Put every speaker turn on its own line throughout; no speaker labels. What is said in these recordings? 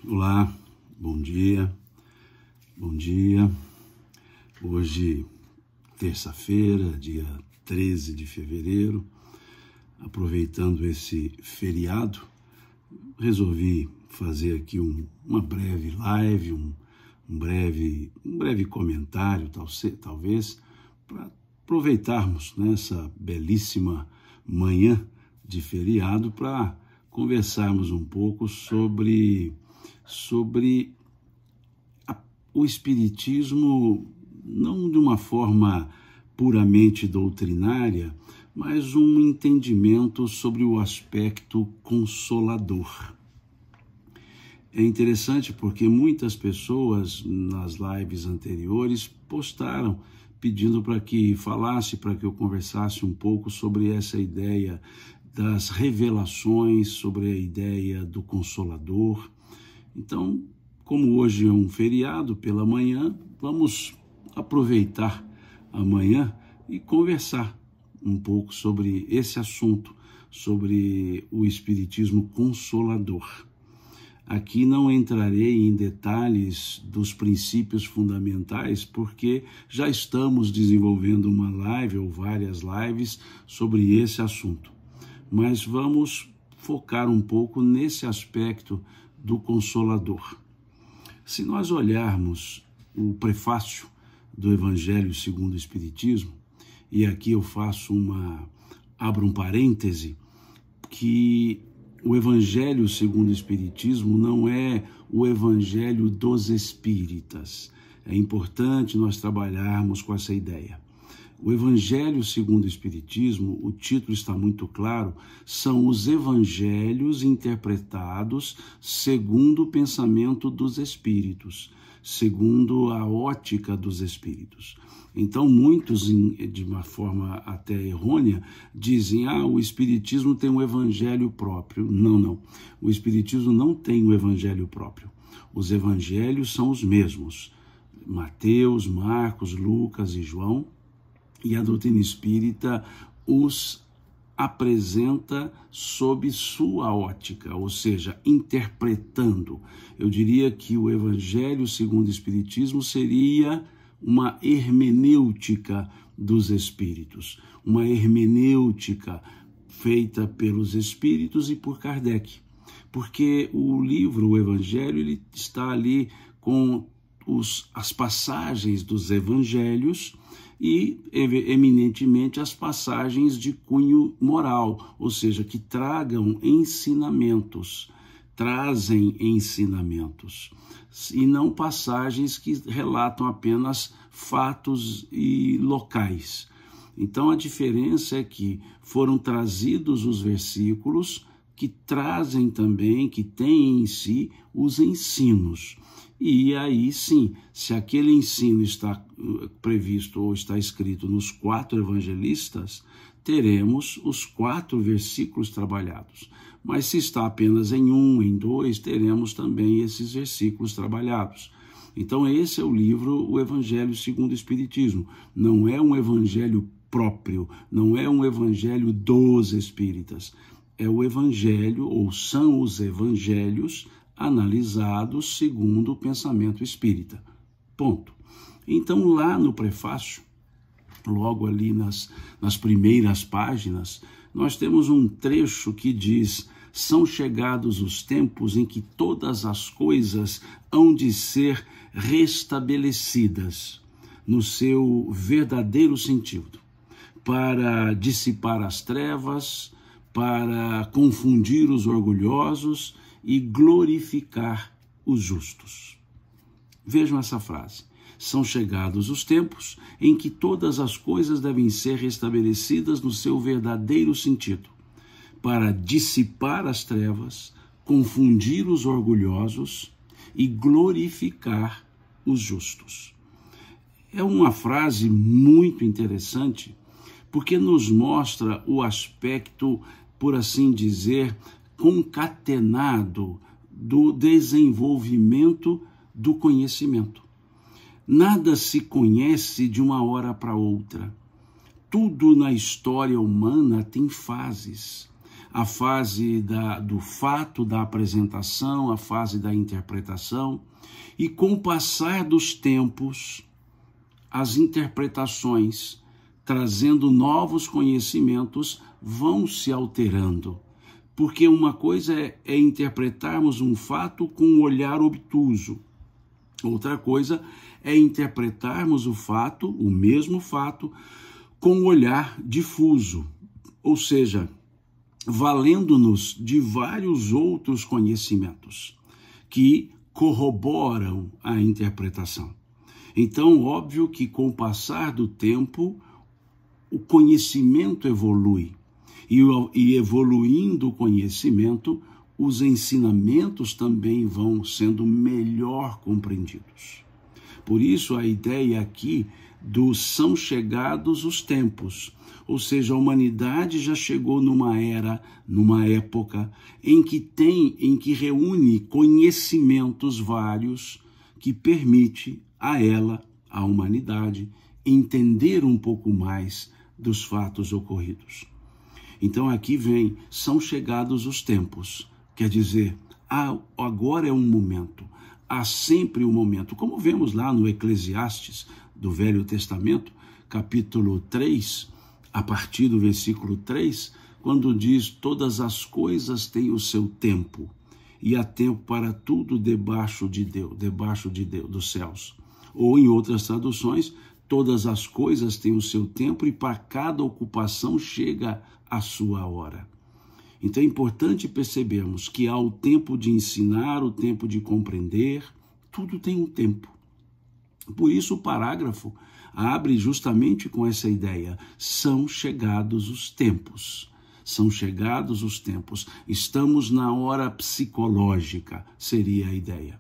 Olá, bom dia, bom dia. Hoje, terça-feira, dia 13 de fevereiro, aproveitando esse feriado, resolvi fazer aqui uma breve live, um breve comentário, talvez, para aproveitarmos nessa belíssima manhã de feriado para conversarmos um pouco sobre o Espiritismo, não de uma forma puramente doutrinária, mas um entendimento sobre o aspecto consolador. É interessante porque muitas pessoas nas lives anteriores postaram pedindo para que falasse, para que eu conversasse um pouco sobre essa ideia das revelações, sobre a ideia do Consolador. Então, como hoje é um feriado pela manhã, vamos aproveitar a manhã e conversar um pouco sobre esse assunto, sobre o Espiritismo Consolador. Aqui não entrarei em detalhes dos princípios fundamentais, porque já estamos desenvolvendo uma live ou várias lives sobre esse assunto. Mas vamos focar um pouco nesse aspecto do Consolador. Se nós olharmos o prefácio do Evangelho segundo o Espiritismo, e aqui eu abro um parêntese, que o Evangelho segundo o Espiritismo não é o Evangelho dos Espíritas. É importante nós trabalharmos com essa ideia. O Evangelho segundo o Espiritismo, o título está muito claro, são os evangelhos interpretados segundo o pensamento dos espíritos, segundo a ótica dos espíritos. Então, muitos, de uma forma até errônea, dizem, o Espiritismo tem um evangelho próprio. Não. O Espiritismo não tem um evangelho próprio. Os evangelhos são os mesmos. Mateus, Marcos, Lucas e João. E a doutrina espírita os apresenta sob sua ótica, ou seja, interpretando. Eu diria que o Evangelho segundo o Espiritismo seria uma hermenêutica dos espíritos, uma hermenêutica feita pelos espíritos e por Kardec, porque o livro, o Evangelho, ele está ali com as passagens dos evangelhos e, eminentemente, as passagens de cunho moral, ou seja, que trazem ensinamentos, e não passagens que relatam apenas fatos e locais. Então, a diferença é que foram trazidos os versículos que trazem também, que têm em si os ensinos. E aí sim, se aquele ensino está previsto ou está escrito nos 4 evangelistas, teremos os 4 versículos trabalhados. Mas se está apenas em 1, em 2, teremos também esses versículos trabalhados. Então esse é o livro, o Evangelho segundo o Espiritismo. Não é um evangelho próprio, não é um evangelho dos espíritas. É o evangelho, ou são os evangelhos analisados segundo o pensamento espírita. Ponto. Então, lá no prefácio, logo ali nas primeiras páginas, nós temos um trecho que diz: são chegados os tempos em que todas as coisas hão de ser restabelecidas no seu verdadeiro sentido, para dissipar as trevas, para confundir os orgulhosos e glorificar os justos. Vejam essa frase. São chegados os tempos em que todas as coisas devem ser restabelecidas no seu verdadeiro sentido, para dissipar as trevas, confundir os orgulhosos e glorificar os justos. É uma frase muito interessante, porque nos mostra o aspecto, por assim dizer, concatenado do desenvolvimento do conhecimento. Nada se conhece de uma hora para outra. Tudo na história humana tem fases. a fase do fato, da apresentação, a fase da interpretação. E com o passar dos tempos, as interpretações, trazendo novos conhecimentos, vão se alterando. Porque uma coisa é interpretarmos um fato com um olhar obtuso. Outra coisa é interpretarmos o fato, o mesmo fato, com um olhar difuso. Ou seja, valendo-nos de vários outros conhecimentos que corroboram a interpretação. Então, óbvio que com o passar do tempo, o conhecimento evolui. E evoluindo o conhecimento, os ensinamentos também vão sendo melhor compreendidos. Por isso, a ideia aqui são chegados os tempos. Ou seja, a humanidade já chegou numa era, numa época em que reúne conhecimentos vários que permite a ela, a humanidade, entender um pouco mais dos fatos ocorridos. Então aqui são chegados os tempos, quer dizer, agora é um momento, há sempre um momento, como vemos lá no Eclesiastes do Velho Testamento, capítulo 3, a partir do versículo 3, quando diz: todas as coisas têm o seu tempo, e há tempo para tudo debaixo de Deus, dos céus. Ou em outras traduções, todas as coisas têm o seu tempo e para cada ocupação chega a sua hora. Então é importante percebermos que há o tempo de ensinar, o tempo de compreender, tudo tem um tempo. Por isso o parágrafo abre justamente com essa ideia: são chegados os tempos. São chegados os tempos. Estamos na hora psicológica, seria a ideia.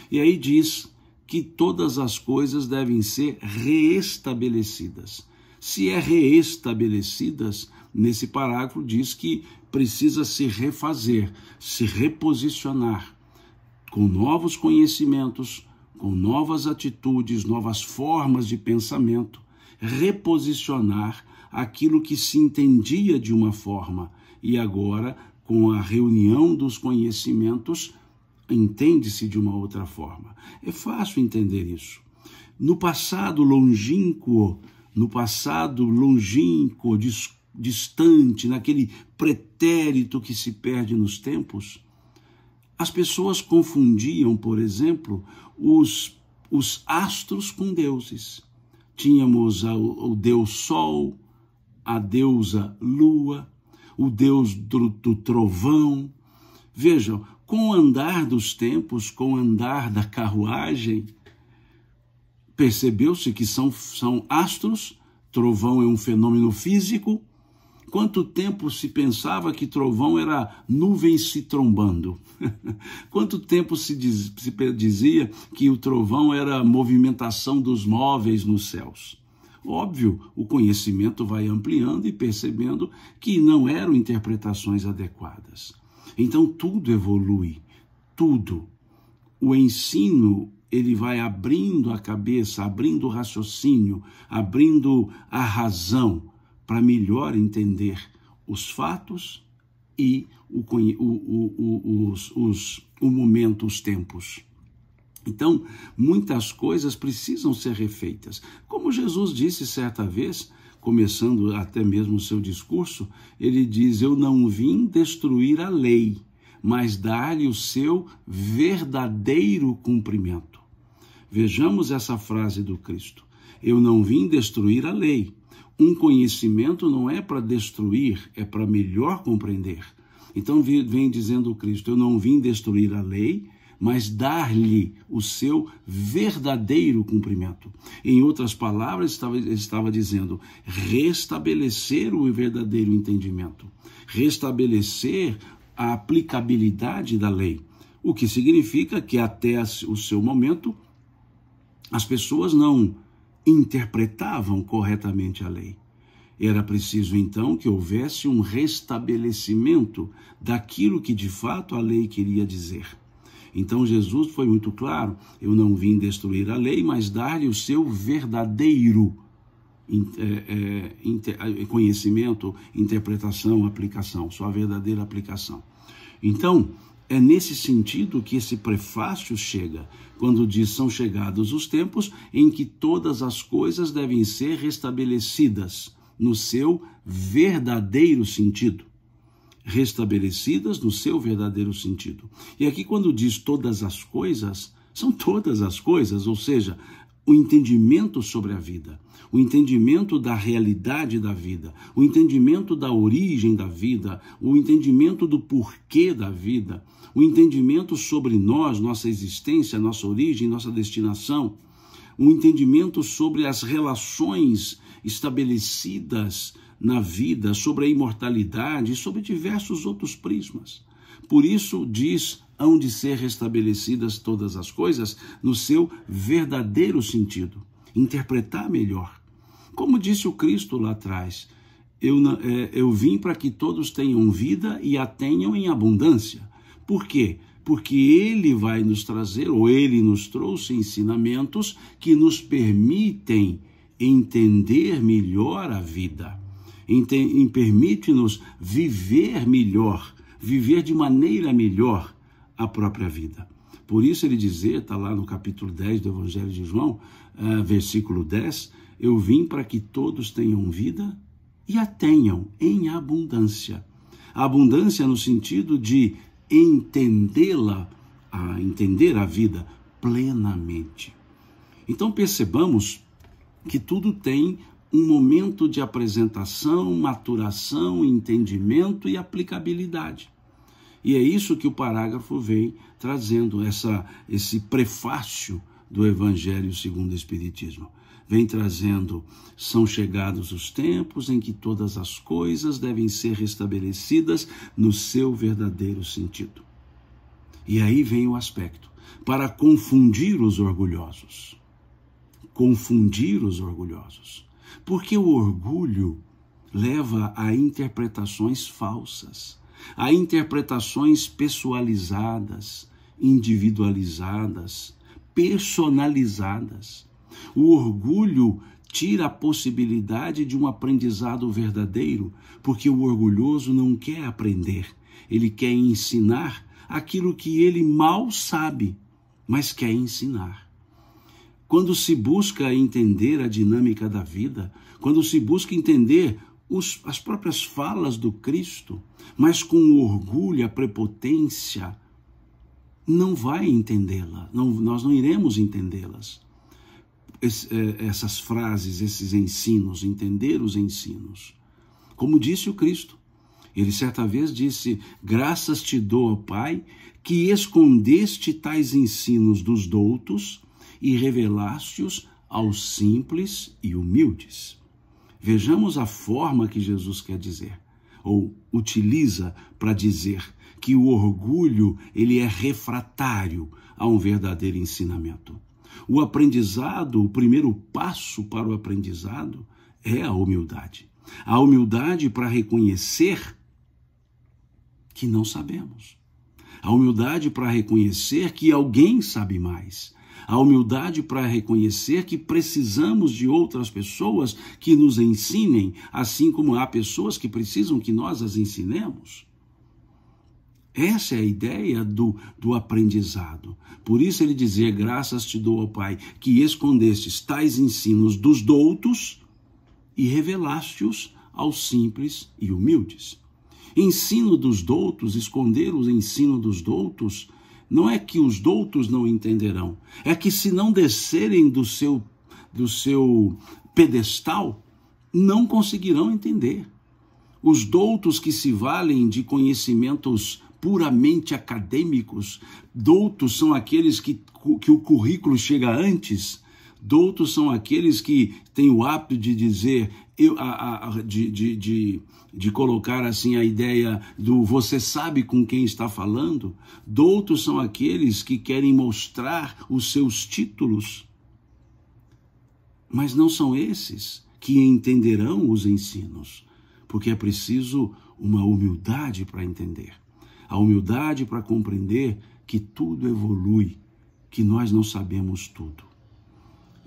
E aí diz que todas as coisas devem ser reestabelecidas. Se é reestabelecidas, nesse parágrafo diz que precisa se refazer, se reposicionar com novos conhecimentos, com novas atitudes, novas formas de pensamento, reposicionar aquilo que se entendia de uma forma e agora, com a reunião dos conhecimentos, entende-se de uma outra forma. É fácil entender isso. No passado longínquo, distante, naquele pretérito que se perde nos tempos, as pessoas confundiam, por exemplo, os astros com deuses. Tínhamos o deus Sol, a deusa Lua, o deus do trovão. Vejam, com o andar dos tempos, com o andar da carruagem, percebeu-se que são astros, trovão é um fenômeno físico. Quanto tempo se pensava que trovão era nuvens se trombando? Quanto tempo se dizia que o trovão era a movimentação dos móveis nos céus? Óbvio, o conhecimento vai ampliando e percebendo que não eram interpretações adequadas. Então tudo evolui, tudo. O ensino, ele vai abrindo a cabeça, abrindo o raciocínio, abrindo a razão para melhor entender os fatos e o momento, os tempos. Então, muitas coisas precisam ser refeitas. Como Jesus disse certa vez, começando até mesmo o seu discurso, ele diz: eu não vim destruir a lei, mas dar-lhe o seu verdadeiro cumprimento. Vejamos essa frase do Cristo: eu não vim destruir a lei. Um conhecimento não é para destruir, é para melhor compreender. Então vem dizendo o Cristo: eu não vim destruir a lei, mas dar-lhe o seu verdadeiro cumprimento. Em outras palavras, estava dizendo restabelecer o verdadeiro entendimento, restabelecer a aplicabilidade da lei, o que significa que até o seu momento as pessoas não interpretavam corretamente a lei. Era preciso então que houvesse um restabelecimento daquilo que de fato a lei queria dizer. Então Jesus foi muito claro: eu não vim destruir a lei, mas dar-lhe o seu verdadeiro conhecimento, interpretação, aplicação, sua verdadeira aplicação. Então, é nesse sentido que esse prefácio chega, quando diz: são chegados os tempos em que todas as coisas devem ser restabelecidas no seu verdadeiro sentido. Restabelecidas no seu verdadeiro sentido. E aqui, quando diz todas as coisas, são todas as coisas, ou seja, o entendimento sobre a vida, o entendimento da realidade da vida, o entendimento da origem da vida, o entendimento do porquê da vida, o entendimento sobre nós, nossa existência, nossa origem, nossa destinação, o entendimento sobre as relações estabelecidas na vida, sobre a imortalidade e sobre diversos outros prismas. Por isso diz: hão de ser restabelecidas todas as coisas no seu verdadeiro sentido. Interpretar melhor. Como disse o Cristo lá atrás: eu vim para que todos tenham vida e a tenham em abundância. Por quê? Porque Ele vai nos trazer, ou Ele nos trouxe ensinamentos que nos permitem entender melhor a vida. Permite-nos viver melhor, viver de maneira melhor a própria vida. Por isso ele dizer, está lá no capítulo 10 do Evangelho de João, versículo 10, eu vim para que todos tenham vida e a tenham em abundância. A abundância no sentido de entender a vida plenamente. Então percebamos que tudo tem um momento de apresentação, maturação, entendimento e aplicabilidade. E é isso que o parágrafo vem trazendo, esse prefácio do Evangelho segundo o Espiritismo. Vem trazendo: são chegados os tempos em que todas as coisas devem ser restabelecidas no seu verdadeiro sentido. E aí vem o aspecto, para confundir os orgulhosos. Confundir os orgulhosos. Porque o orgulho leva a interpretações falsas, a interpretações pessoalizadas, individualizadas, personalizadas. O orgulho tira a possibilidade de um aprendizado verdadeiro, porque o orgulhoso não quer aprender, ele quer ensinar aquilo que ele mal sabe, mas quer ensinar. Quando se busca entender a dinâmica da vida, quando se busca entender as próprias falas do Cristo, mas com o orgulho, a prepotência, não vai entendê-la, nós não iremos entendê-las. Essas frases, esses ensinos, entender os ensinos. Como disse o Cristo, ele certa vez disse: graças te dou, ó Pai, que escondeste tais ensinos dos doutos e revelaste-os aos simples e humildes. Vejamos a forma que Jesus quer dizer, ou utiliza para dizer que o orgulho ele é refratário a um verdadeiro ensinamento. O aprendizado, o primeiro passo para o aprendizado é a humildade. A humildade para reconhecer que não sabemos. A humildade para reconhecer que alguém sabe mais. A humildade para reconhecer que precisamos de outras pessoas que nos ensinem, assim como há pessoas que precisam que nós as ensinemos. Essa é a ideia do aprendizado. Por isso ele dizia: graças te dou, ó Pai, que escondestes tais ensinos dos doutos e revelaste-os aos simples e humildes. Ensino dos doutos, esconder o ensino dos doutos, não é que os doutos não entenderão, é que se não descerem do seu pedestal, não conseguirão entender. Os doutos que se valem de conhecimentos puramente acadêmicos, doutos são aqueles que o currículo chega antes, doutos são aqueles que têm o hábito de dizer, de colocar assim a ideia do você sabe com quem está falando. Doutos são aqueles que querem mostrar os seus títulos, mas não são esses que entenderão os ensinos, porque é preciso uma humildade para entender, a humildade para compreender que tudo evolui, que nós não sabemos tudo.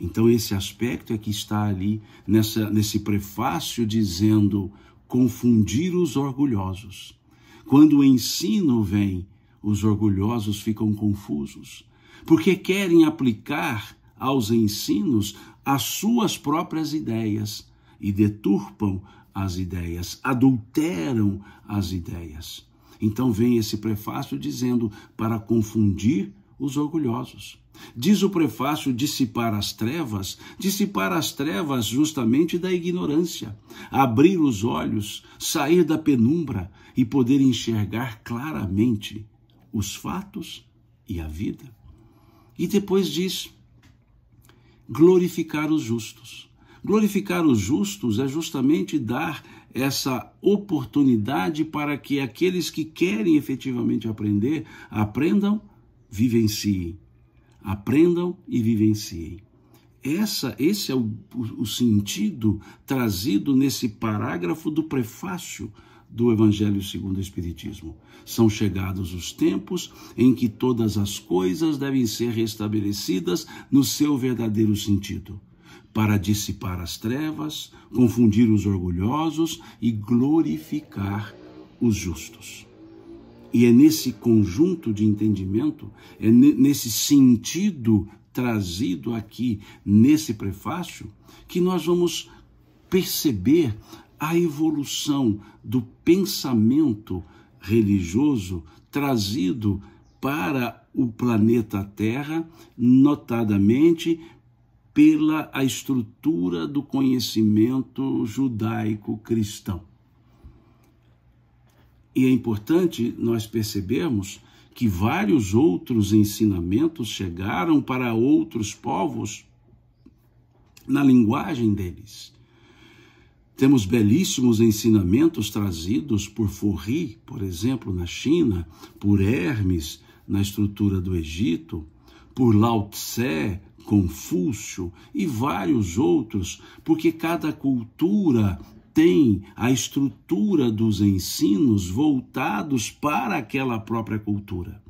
Então esse aspecto é que está ali nesse prefácio dizendo confundir os orgulhosos. Quando o ensino vem, os orgulhosos ficam confusos, porque querem aplicar aos ensinos as suas próprias ideias e deturpam as ideias, adulteram as ideias. Então vem esse prefácio dizendo para confundir os orgulhosos. Diz o prefácio dissipar as trevas justamente da ignorância, abrir os olhos, sair da penumbra e poder enxergar claramente os fatos e a vida. E depois diz, glorificar os justos. Glorificar os justos é justamente dar essa oportunidade para que aqueles que querem efetivamente aprender, aprendam, vivenciem. Aprendam e vivenciem. Esse é o sentido trazido nesse parágrafo do prefácio do Evangelho segundo o Espiritismo. São chegados os tempos em que todas as coisas devem ser restabelecidas no seu verdadeiro sentido, para dissipar as trevas, confundir os orgulhosos e glorificar os justos. E é nesse conjunto de entendimento, é nesse sentido trazido aqui nesse prefácio, que nós vamos perceber a evolução do pensamento religioso trazido para o planeta Terra, notadamente pela a estrutura do conhecimento judaico-cristão. E é importante nós percebermos que vários outros ensinamentos chegaram para outros povos na linguagem deles. Temos belíssimos ensinamentos trazidos por Forri, por exemplo, na China, por Hermes, na estrutura do Egito, por Lao Tse, Confúcio e vários outros, porque cada cultura tem a estrutura dos ensinos voltados para aquela própria cultura.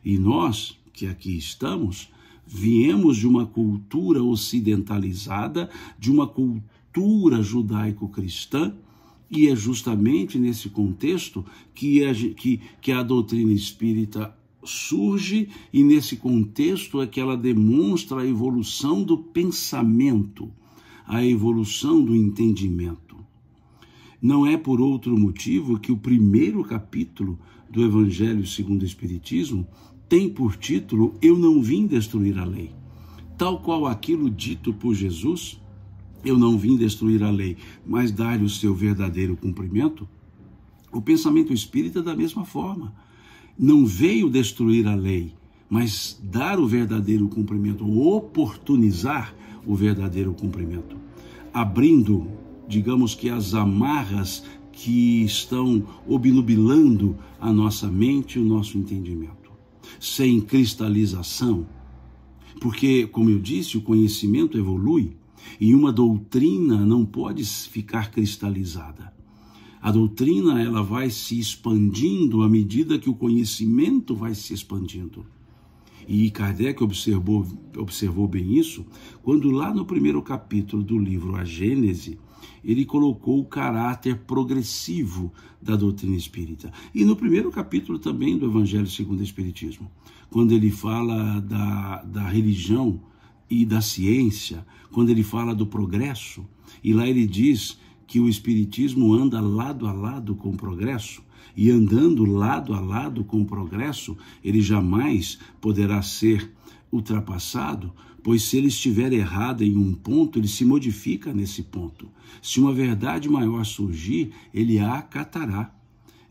E nós, que aqui estamos, viemos de uma cultura ocidentalizada, de uma cultura judaico-cristã, e é justamente nesse contexto que a doutrina espírita surge, e nesse contexto é que ela demonstra a evolução do pensamento, a evolução do entendimento. Não é por outro motivo que o primeiro capítulo do Evangelho segundo o Espiritismo tem por título Eu não vim destruir a lei. Tal qual aquilo dito por Jesus, eu não vim destruir a lei, mas dar-lhe o seu verdadeiro cumprimento. O pensamento espírita da mesma forma. Não veio destruir a lei, mas dar o verdadeiro cumprimento, oportunizar o verdadeiro cumprimento, abrindo, digamos que as amarras que estão obnubilando a nossa mente e o nosso entendimento, sem cristalização, porque, como eu disse, o conhecimento evolui e uma doutrina não pode ficar cristalizada. A doutrina ela vai se expandindo à medida que o conhecimento vai se expandindo. E Kardec observou bem isso quando lá no primeiro capítulo do livro A Gênese, ele colocou o caráter progressivo da doutrina espírita. E no primeiro capítulo também do Evangelho segundo o Espiritismo, quando ele fala da religião e da ciência, quando ele fala do progresso, e lá ele diz que o Espiritismo anda lado a lado com o progresso, e andando lado a lado com o progresso, ele jamais poderá ser ultrapassado, pois se ele estiver errado em um ponto, ele se modifica nesse ponto. Se uma verdade maior surgir, ele a acatará.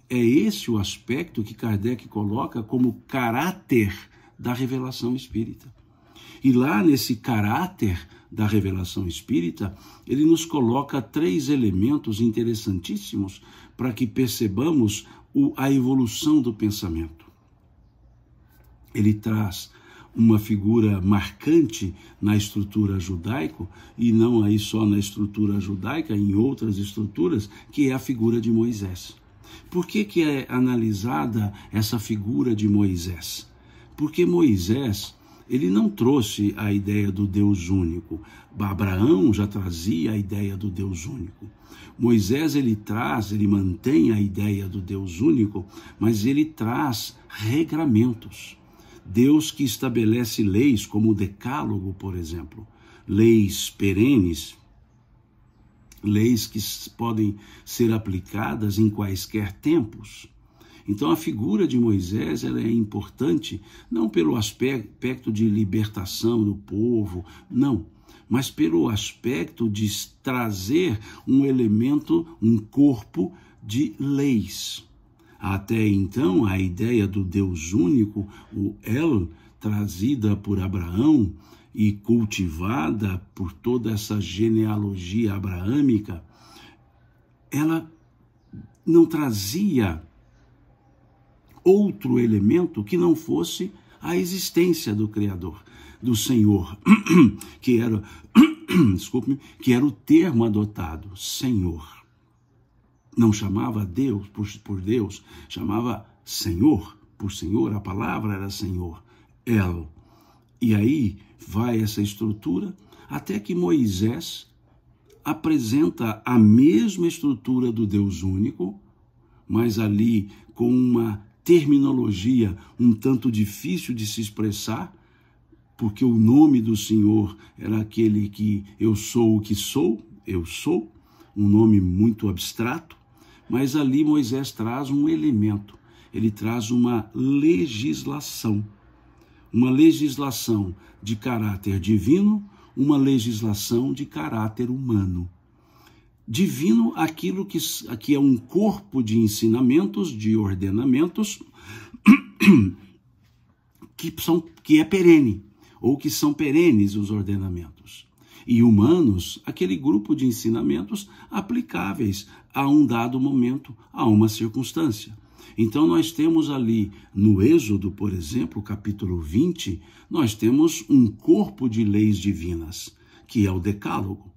É esse o aspecto que Kardec coloca como caráter da revelação espírita. E lá nesse caráter da revelação espírita, ele nos coloca 3 elementos interessantíssimos para que percebamos a evolução do pensamento. Ele traz uma figura marcante na estrutura judaica, e não aí só na estrutura judaica, em outras estruturas, que é a figura de Moisés. Por que é analisada essa figura de Moisés? Porque Moisés ele não trouxe a ideia do Deus único. Abraão já trazia a ideia do Deus único. Moisés, ele mantém a ideia do Deus único, mas ele traz regramentos. Deus que estabelece leis, como o Decálogo, por exemplo, leis perenes, leis que podem ser aplicadas em quaisquer tempos. Então a figura de Moisés, ela é importante não pelo aspecto de libertação do povo, não, mas pelo aspecto de trazer um elemento, um corpo de leis. Até então, a ideia do Deus único, o El, trazida por Abraão e cultivada por toda essa genealogia abraâmica, ela não trazia outro elemento que não fosse a existência do Criador, do Senhor, que era, que era o termo adotado, Senhor. Não chamava Deus por Deus, chamava Senhor por Senhor, a palavra era Senhor, El. E aí vai essa estrutura até que Moisés apresenta a mesma estrutura do Deus único, mas ali com uma terminologia um tanto difícil de se expressar, porque o nome do Senhor era aquele que eu sou o que sou, um nome muito abstrato, mas ali Moisés traz um elemento, ele traz uma legislação de caráter divino, uma legislação de caráter humano. Divino, aquilo que é um corpo de ensinamentos, de ordenamentos, que é perene, ou que são perenes os ordenamentos. E humanos, aquele grupo de ensinamentos aplicáveis a um dado momento, a uma circunstância. Então nós temos ali, no Êxodo, por exemplo, capítulo 20, nós temos um corpo de leis divinas, que é o Decálogo,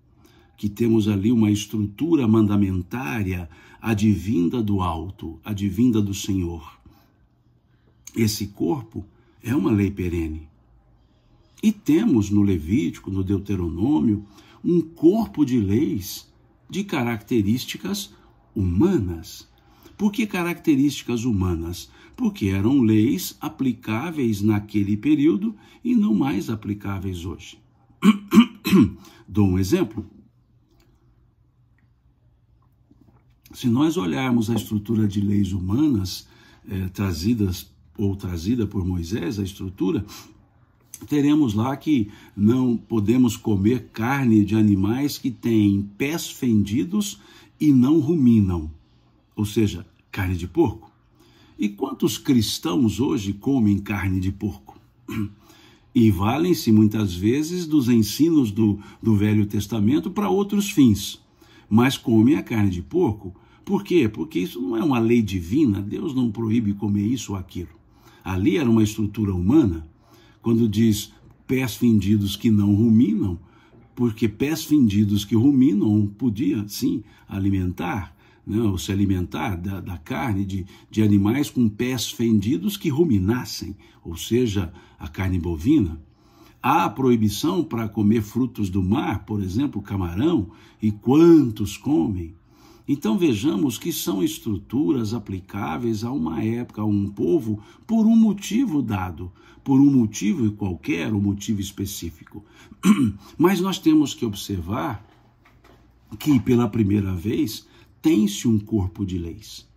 que temos ali uma estrutura mandamentária advinda do alto, advinda do Senhor. Esse corpo é uma lei perene. E temos no Levítico, no Deuteronômio, um corpo de leis de características humanas. Por que características humanas? Porque eram leis aplicáveis naquele período e não mais aplicáveis hoje. Dou um exemplo. Se nós olharmos a estrutura de leis humanas trazida por Moisés, a estrutura, teremos lá que não podemos comer carne de animais que têm pés fendidos e não ruminam, ou seja, carne de porco. E quantos cristãos hoje comem carne de porco? E valem-se muitas vezes dos ensinos do Velho Testamento para outros fins, mas comem a carne de porco. Por quê? Porque isso não é uma lei divina, Deus não proíbe comer isso ou aquilo. Ali era uma estrutura humana, quando diz pés fendidos que não ruminam, porque pés fendidos que ruminam podia, sim, alimentar, né, ou se alimentar da carne de animais com pés fendidos que ruminassem, ou seja, a carne bovina. Há a proibição para comer frutos do mar, por exemplo, camarão, e quantos comem? Então vejamos que são estruturas aplicáveis a uma época, a um povo, por um motivo dado, por um motivo qualquer, um motivo específico. Mas nós temos que observar que, pela primeira vez, tem-se um corpo de leis.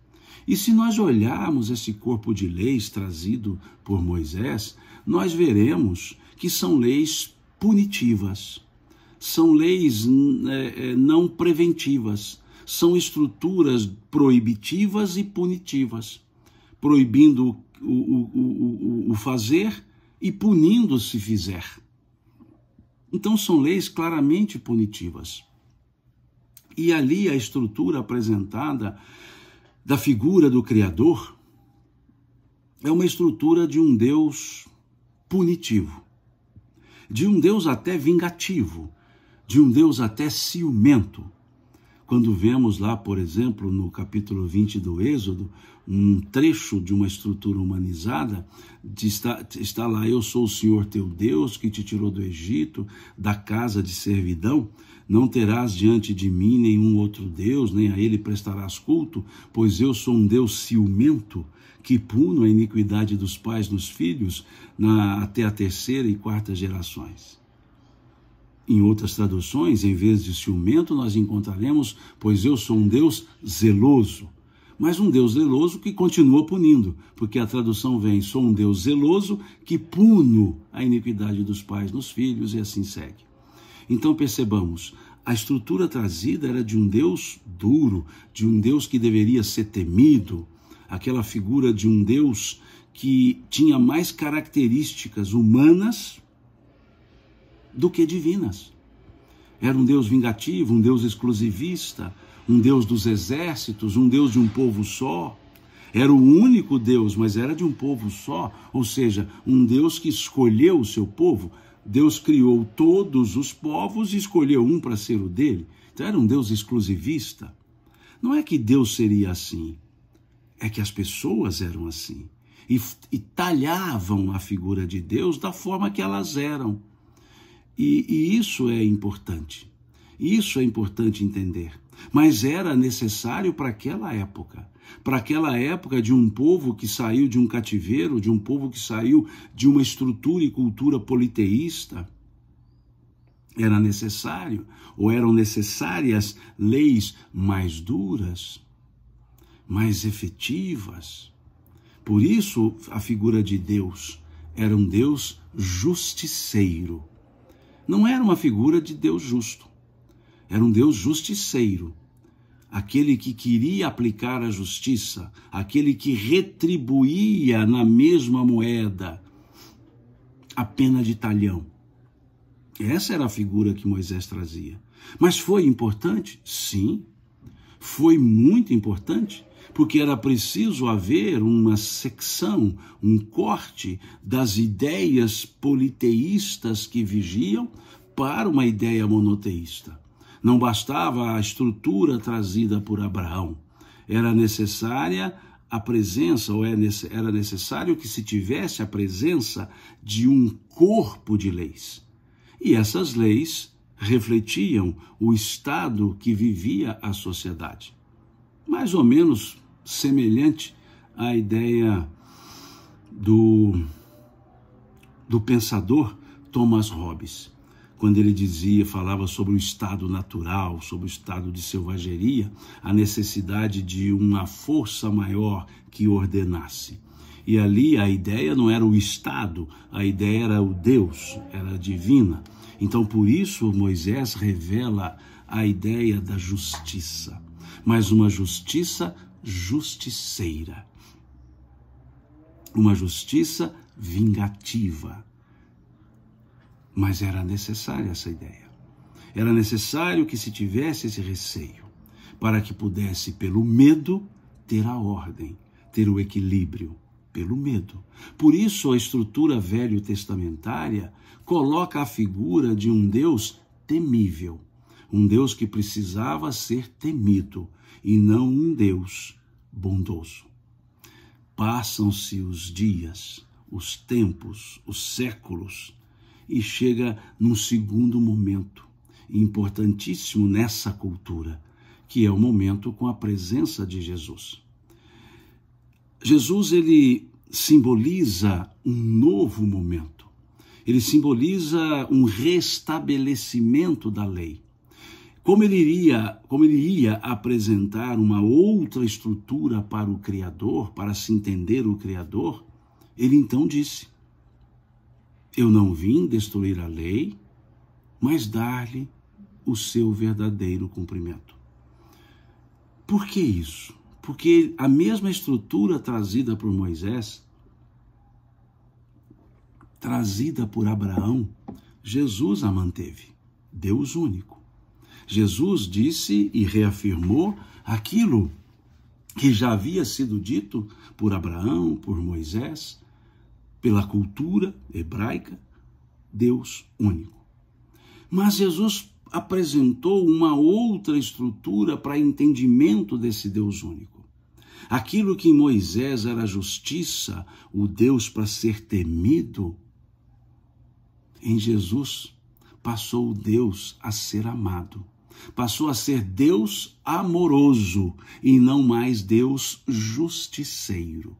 E se nós olharmos esse corpo de leis trazido por Moisés, nós veremos que são leis punitivas, são leis não preventivas, são estruturas proibitivas e punitivas, proibindo o fazer e punindo se fizer. Então são leis claramente punitivas. E ali a estrutura apresentada da figura do Criador é uma estrutura de um Deus punitivo, de um Deus até vingativo, de um Deus até ciumento. Quando vemos lá, por exemplo, no capítulo 20 do Êxodo, um trecho de uma estrutura humanizada, está lá: eu sou o Senhor teu Deus, que te tirou do Egito, da casa de servidão. Não terás diante de mim nenhum outro Deus, nem a ele prestarás culto, pois eu sou um Deus ciumento, que puno a iniquidade dos pais nos filhos, até a terceira e quarta gerações. Em outras traduções, em vez de ciumento, nós encontraremos: pois eu sou um Deus zeloso. Mas um Deus zeloso que continua punindo, porque a tradução vem: sou um Deus zeloso que puno a iniquidade dos pais nos filhos, e assim segue. Então percebamos, a estrutura trazida era de um Deus duro, de um Deus que deveria ser temido, aquela figura de um Deus que tinha mais características humanas do que divinas. Era um Deus vingativo, um Deus exclusivista, um Deus dos exércitos, um Deus de um povo só. Era o único Deus, mas era de um povo só, ou seja, um Deus que escolheu o seu povo. Deus criou todos os povos e escolheu um para ser o dele. Então era um Deus exclusivista. Não é que Deus seria assim, é que as pessoas eram assim e talhavam a figura de Deus da forma que elas eram. E isso é importante. Isso é importante entender. Mas era necessário para aquela época de um povo que saiu de um cativeiro, de um povo que saiu de uma estrutura e cultura politeísta. Era necessário, ou eram necessárias, leis mais duras, mais efetivas. Por isso, a figura de Deus era um Deus justiceiro. Não era uma figura de Deus justo. Era um Deus justiceiro. Aquele que queria aplicar a justiça, aquele que retribuía na mesma moeda a pena de talhão. Essa era a figura que Moisés trazia. Mas foi importante? Sim, foi muito importante, porque era preciso haver uma secção, um corte das ideias politeístas que vigiam para uma ideia monoteísta. Não bastava a estrutura trazida por Abraão. Era necessária a presença, ou era necessário que se tivesse a presença de um corpo de leis. E essas leis refletiam o estado que vivia a sociedade. Mais ou menos semelhante à ideia do pensador Thomas Hobbes, quando ele falava sobre o estado natural, sobre o estado de selvageria, a necessidade de uma força maior que ordenasse. E ali a ideia não era o estado, a ideia era o Deus, era divina. Então por isso Moisés revela a ideia da justiça, mas uma justiça justiceira, uma justiça vingativa. Mas era necessária essa ideia. Era necessário que se tivesse esse receio, para que pudesse, pelo medo, ter a ordem, ter o equilíbrio, pelo medo. Por isso a estrutura velho-testamentária coloca a figura de um Deus temível, um Deus que precisava ser temido, e não um Deus bondoso. Passam-se os dias, os tempos, os séculos, e chega num segundo momento importantíssimo nessa cultura, que é o momento com a presença de Jesus. Jesus, ele simboliza um novo momento. Ele simboliza um restabelecimento da lei. Como ele ia apresentar uma outra estrutura para o Criador, para se entender o Criador, ele então disse: eu não vim destruir a lei, mas dar-lhe o seu verdadeiro cumprimento. Por que isso? Porque a mesma estrutura trazida por Moisés, trazida por Abraão, Jesus a manteve, Deus único. Jesus disse e reafirmou aquilo que já havia sido dito por Abraão, por Moisés, pela cultura hebraica, Deus único. Mas Jesus apresentou uma outra estrutura para entendimento desse Deus único. Aquilo que em Moisés era justiça, o Deus para ser temido, em Jesus passou o Deus a ser amado. Passou a ser Deus amoroso e não mais Deus justiceiro.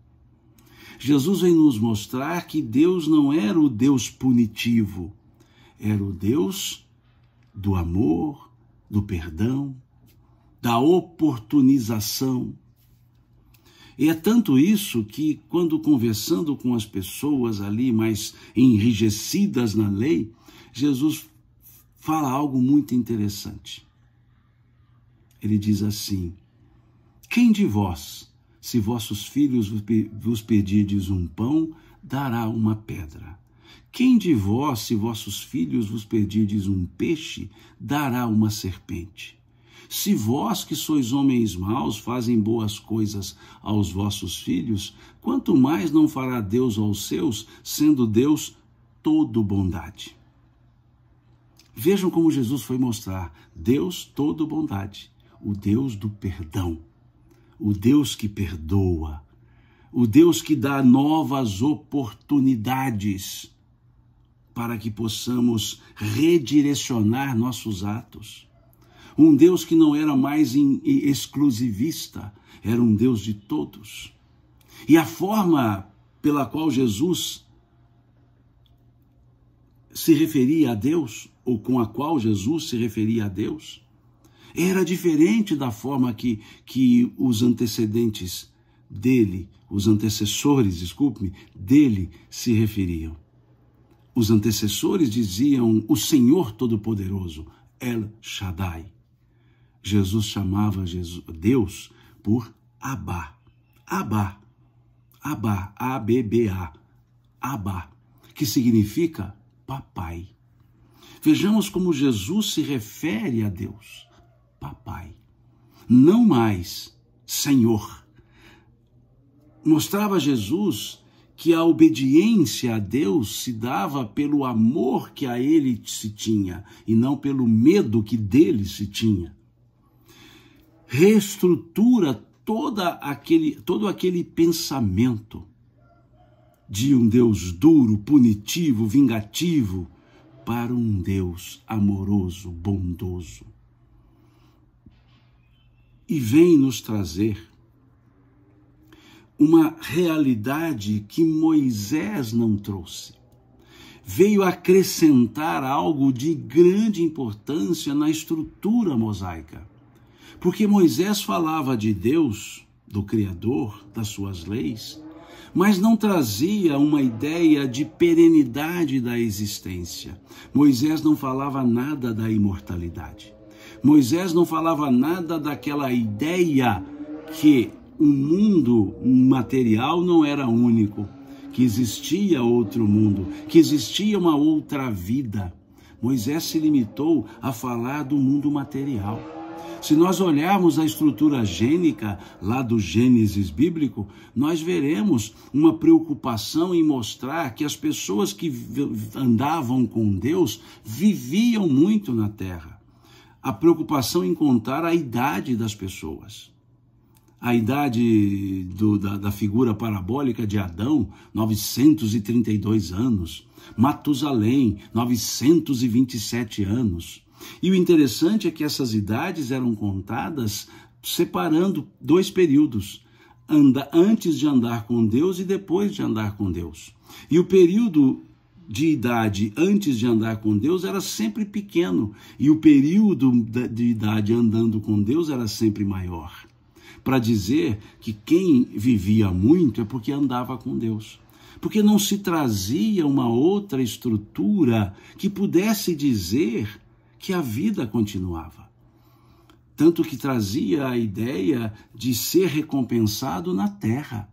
Jesus vem nos mostrar que Deus não era o Deus punitivo, era o Deus do amor, do perdão, da oportunização. E é tanto isso que, quando conversando com as pessoas ali mais enrijecidas na lei, Jesus fala algo muito interessante. Ele diz assim: quem de vós, se vossos filhos vos pedirdes um pão, dará uma pedra? Quem de vós, se vossos filhos vos pedirdes um peixe, dará uma serpente? Se vós, que sois homens maus, fazem boas coisas aos vossos filhos, quanto mais não fará Deus aos seus, sendo Deus todo bondade? Vejam como Jesus foi mostrar Deus todo bondade, o Deus do perdão, o Deus que perdoa, o Deus que dá novas oportunidades para que possamos redirecionar nossos atos. Um Deus que não era mais exclusivista, era um Deus de todos. E a forma pela qual Jesus se referia a Deus, ou com a qual Jesus se referia a Deus, era diferente da forma que os antecedentes dele, os antecessores, desculpe-me, dele se referiam. Os antecessores diziam o Senhor Todo-Poderoso, El Shaddai. Jesus chamava Deus por Abba, Abba, Abba, A-B-B-A, Abba, que significa papai. Vejamos como Jesus se refere a Deus, papai, não mais Senhor. Mostrava Jesus que a obediência a Deus se dava pelo amor que a ele se tinha e não pelo medo que dele se tinha. Reestrutura todo aquele pensamento de um Deus duro, punitivo, vingativo, para um Deus amoroso, bondoso. E vem nos trazer uma realidade que Moisés não trouxe. Veio acrescentar algo de grande importância na estrutura mosaica. Porque Moisés falava de Deus, do Criador, das suas leis, mas não trazia uma ideia de perenidade da existência. Moisés não falava nada da imortalidade. Moisés não falava nada daquela ideia que o mundo material não era único, que existia outro mundo, que existia uma outra vida. Moisés se limitou a falar do mundo material. Se nós olharmos a estrutura gênica lá do Gênesis bíblico, nós veremos uma preocupação em mostrar que as pessoas que andavam com Deus viviam muito na terra. A preocupação em contar a idade das pessoas. A idade da figura parabólica de Adão, 932 anos. Matusalém, 927 anos. E o interessante é que essas idades eram contadas separando dois períodos, antes de andar com Deus e depois de andar com Deus. E o período de idade antes de andar com Deus era sempre pequeno, e o período de idade andando com Deus era sempre maior. Para dizer que quem vivia muito é porque andava com Deus. Porque não se trazia uma outra estrutura que pudesse dizer que a vida continuava. Tanto que trazia a ideia de ser recompensado na terra.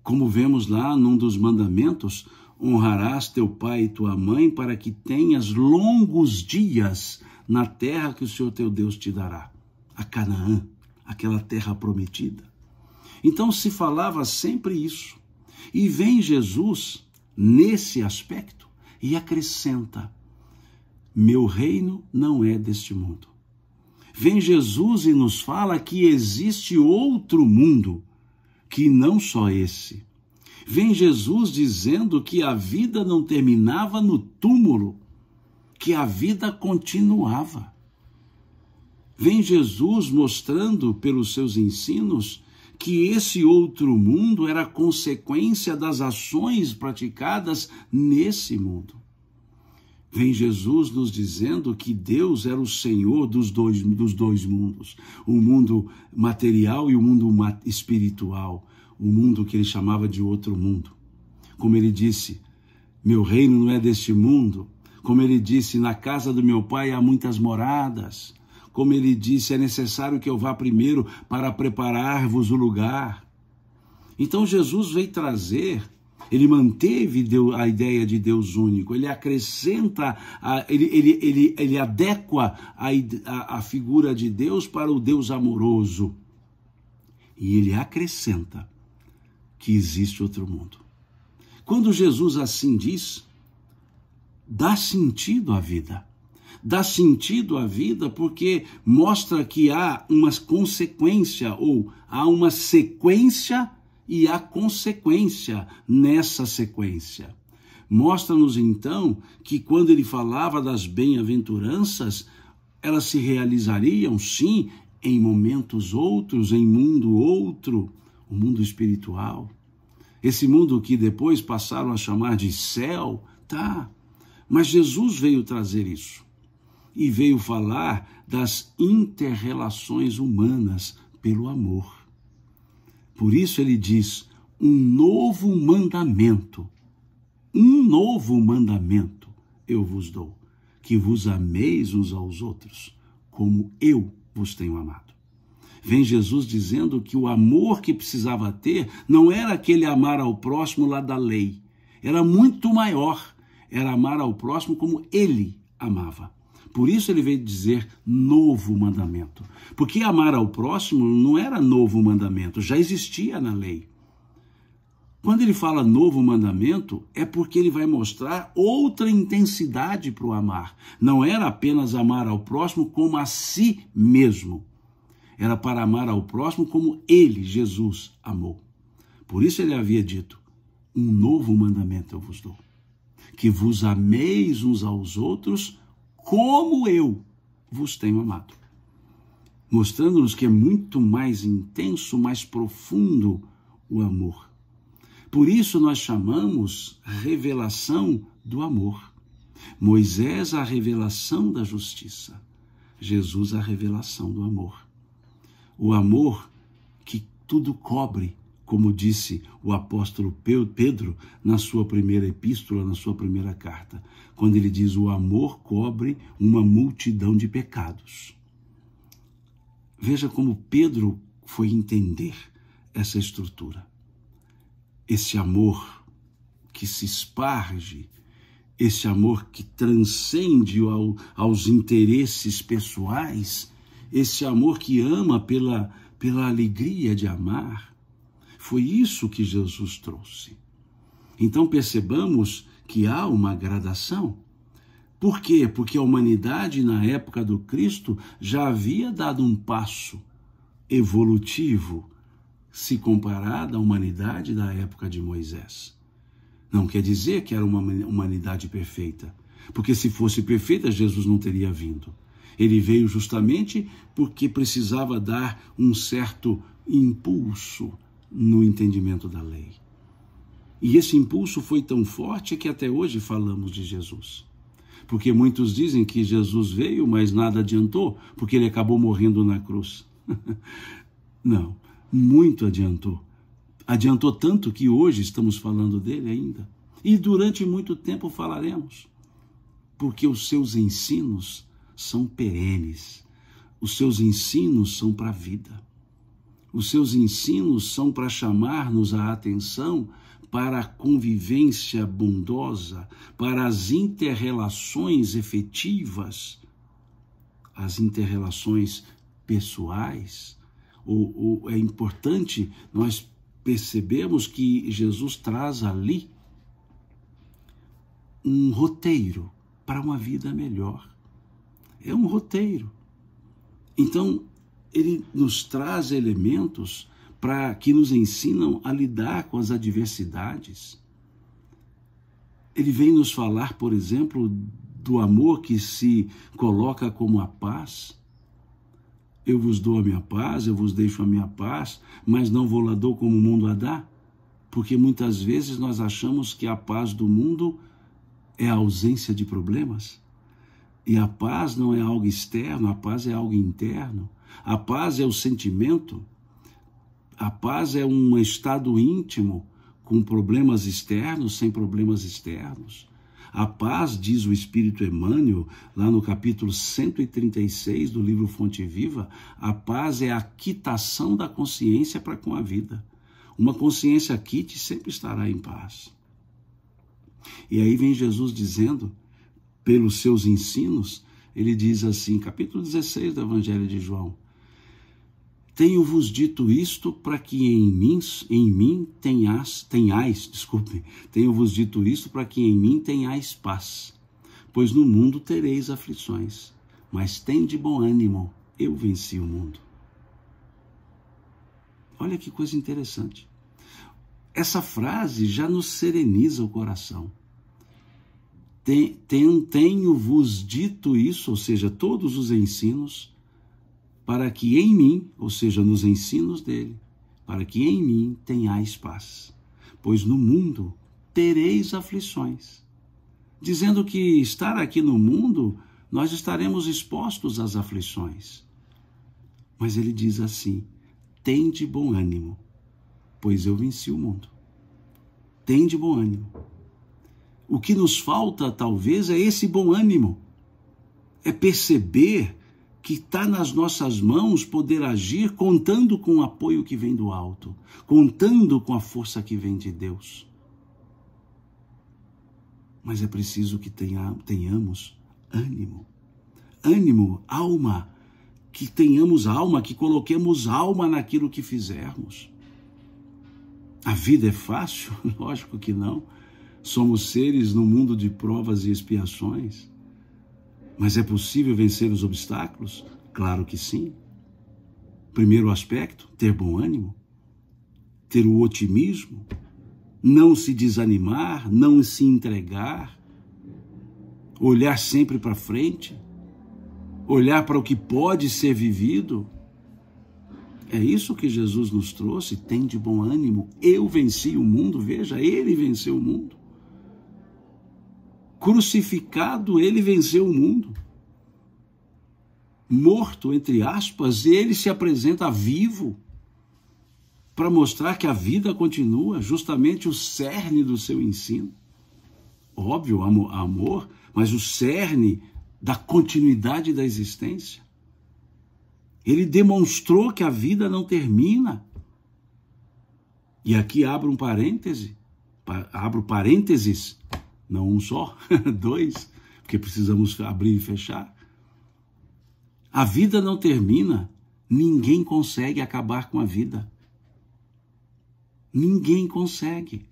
Como vemos lá num dos mandamentos, honrarás teu pai e tua mãe para que tenhas longos dias na terra que o Senhor teu Deus te dará. A Canaã, aquela terra prometida. Então se falava sempre isso. E vem Jesus nesse aspecto e acrescenta: meu reino não é deste mundo. Vem Jesus e nos fala que existe outro mundo, que não só esse. Vem Jesus dizendo que a vida não terminava no túmulo, que a vida continuava. Vem Jesus mostrando pelos seus ensinos que esse outro mundo era consequência das ações praticadas nesse mundo. Vem Jesus nos dizendo que Deus era o Senhor dos dois mundos, o mundo material e o mundo espiritual, o mundo que ele chamava de outro mundo. Como ele disse, meu reino não é deste mundo. Como ele disse, na casa do meu pai há muitas moradas. Como ele disse, é necessário que eu vá primeiro para preparar-vos o lugar. Então Jesus veio trazer, ele manteve a ideia de Deus único, ele acrescenta, ele adequa a figura de Deus para o Deus amoroso. E ele acrescenta que existe outro mundo. Quando Jesus assim diz, dá sentido à vida. Dá sentido à vida porque mostra que há uma consequência, ou há uma sequência e há consequência nessa sequência. Mostra-nos então que quando ele falava das bem-aventuranças, elas se realizariam sim em momentos outros, em mundo outro, o mundo espiritual. Esse mundo que depois passaram a chamar de céu, tá? Mas Jesus veio trazer isso. E veio falar das inter-relações humanas pelo amor. Por isso ele diz, um novo mandamento eu vos dou, que vos ameis uns aos outros, como eu vos tenho amado. Vem Jesus dizendo que o amor que precisava ter não era aquele amar ao próximo lá da lei, era muito maior, era amar ao próximo como ele amava. Por isso ele veio dizer novo mandamento. Porque amar ao próximo não era novo mandamento, já existia na lei. Quando ele fala novo mandamento, é porque ele vai mostrar outra intensidade para o amar. Não era apenas amar ao próximo como a si mesmo. Era para amar ao próximo como ele, Jesus, amou. Por isso ele havia dito, um novo mandamento eu vos dou. Que vos ameis uns aos outros como eu vos tenho amado. Mostrando-nos que é muito mais intenso, mais profundo o amor. Por isso nós chamamos revelação do amor. Moisés a revelação da justiça. Jesus a revelação do amor. O amor que tudo cobre, como disse o apóstolo Pedro na sua primeira epístola, na sua primeira carta, quando ele diz o amor cobre uma multidão de pecados. Veja como Pedro foi entender essa estrutura. Esse amor que se esparge, esse amor que transcende aos interesses pessoais, esse amor que ama pela alegria de amar. Foi isso que Jesus trouxe. Então percebamos que há uma gradação. Por quê? Porque a humanidade, na época do Cristo, já havia dado um passo evolutivo se comparada à humanidade da época de Moisés. Não quer dizer que era uma humanidade perfeita, porque se fosse perfeita, Jesus não teria vindo. Ele veio justamente porque precisava dar um certo impulso no entendimento da lei. E esse impulso foi tão forte que até hoje falamos de Jesus. Porque muitos dizem que Jesus veio, mas nada adiantou, porque ele acabou morrendo na cruz. Não, muito adiantou. Adiantou tanto que hoje estamos falando dele ainda. E durante muito tempo falaremos. Porque os seus ensinos são perenes. Os seus ensinos são para a vida. Os seus ensinos são para chamar-nos a atenção para a convivência bondosa, para as inter-relações efetivas, as inter-relações pessoais. É importante nós percebermos que Jesus traz ali um roteiro para uma vida melhor. É um roteiro. Então, ele nos traz elementos que nos ensinam a lidar com as adversidades. Ele vem nos falar, por exemplo, do amor que se coloca como a paz. Eu vos dou a minha paz, eu vos deixo a minha paz, mas não vou lá dou como o mundo a dá. Porque muitas vezes nós achamos que a paz do mundo é a ausência de problemas. E a paz não é algo externo, a paz é algo interno. A paz é o sentimento, a paz é um estado íntimo, com problemas externos, sem problemas externos. A paz, diz o Espírito Emmanuel, lá no capítulo 136 do livro Fonte Viva, a paz é a quitação da consciência para com a vida. Uma consciência quite sempre estará em paz. E aí vem Jesus dizendo, pelos seus ensinos, ele diz assim, capítulo 16 do Evangelho de João, tenho-vos dito isto para que tenho-vos dito isto para que em mim tenhais paz, pois no mundo tereis aflições, mas tende bom ânimo, eu venci o mundo. Olha que coisa interessante. Essa frase já nos sereniza o coração. Tenho-vos dito isso, ou seja, todos os ensinos, para que em mim, ou seja, nos ensinos dele, para que em mim tenhais paz. Pois no mundo tereis aflições. Dizendo que estar aqui no mundo, nós estaremos expostos às aflições. Mas ele diz assim, tende bom ânimo, pois eu venci o mundo. Tende bom ânimo. O que nos falta, talvez, é esse bom ânimo. É perceber que está nas nossas mãos poder agir contando com o apoio que vem do alto, contando com a força que vem de Deus. Mas é preciso que tenhamos ânimo. Ânimo, alma, que tenhamos alma, que coloquemos alma naquilo que fizermos. A vida é fácil? Lógico que não. Somos seres no mundo de provas e expiações. Mas é possível vencer os obstáculos? Claro que sim. Primeiro aspecto, ter bom ânimo, ter o otimismo, não se desanimar, não se entregar, olhar sempre para frente, olhar para o que pode ser vivido. É isso que Jesus nos trouxe, tem de bom ânimo. Eu venci o mundo, veja, ele venceu o mundo. Crucificado, ele venceu o mundo. Morto, entre aspas, ele se apresenta vivo para mostrar que a vida continua, justamente o cerne do seu ensino. Óbvio, amor, mas o cerne da continuidade da existência. Ele demonstrou que a vida não termina. E aqui abro parênteses, não um só, dois, porque precisamos abrir e fechar. A vida não termina, ninguém consegue acabar com a vida. Ninguém consegue.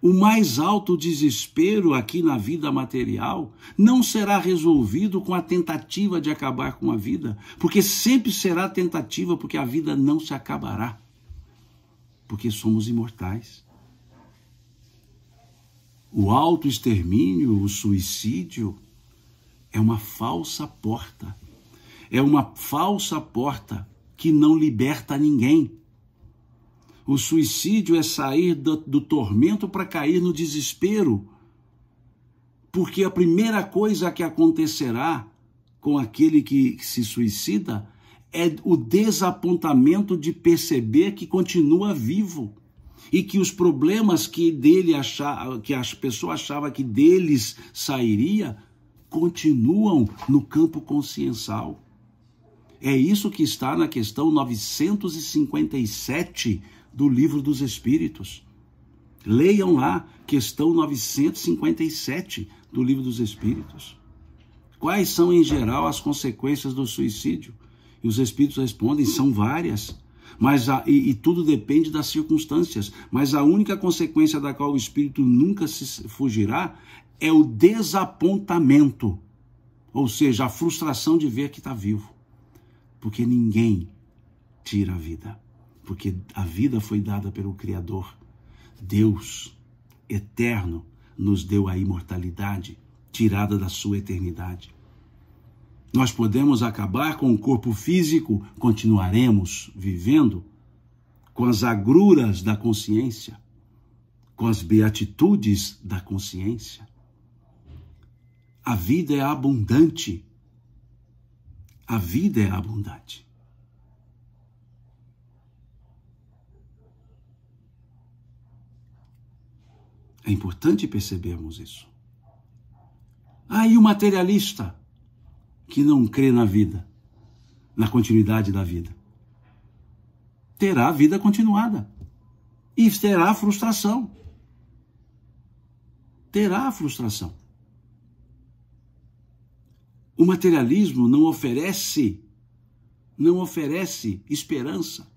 O mais alto desespero aqui na vida material não será resolvido com a tentativa de acabar com a vida, porque sempre será tentativa, porque a vida não se acabará, porque somos imortais. O autoextermínio, o suicídio, é uma falsa porta. É uma falsa porta que não liberta ninguém. O suicídio é sair do tormento para cair no desespero. Porque a primeira coisa que acontecerá com aquele que se suicida é o desapontamento de perceber que continua vivo. E que os problemas que a pessoa achava que deles sairia, continuam no campo consciencial. É isso que está na questão 957 do Livro dos Espíritos. Leiam lá, questão 957 do Livro dos Espíritos. Quais são, em geral, as consequências do suicídio? E os Espíritos respondem, são várias. E tudo depende das circunstâncias. Mas a única consequência da qual o Espírito nunca se fugirá é o desapontamento. ou seja, a frustração de ver que está vivo, porque ninguém tira a vida, porque a vida foi dada pelo Criador. Deus, eterno, nos deu a imortalidade, tirada da sua eternidade. Nós podemos acabar com o corpo físico, continuaremos vivendo com as agruras da consciência, com as beatitudes da consciência. A vida é abundante. A vida é abundante. É importante percebermos isso. E o materialista que não crê na vida, na continuidade da vida, terá a vida continuada e terá frustração. Terá frustração. O materialismo não oferece esperança.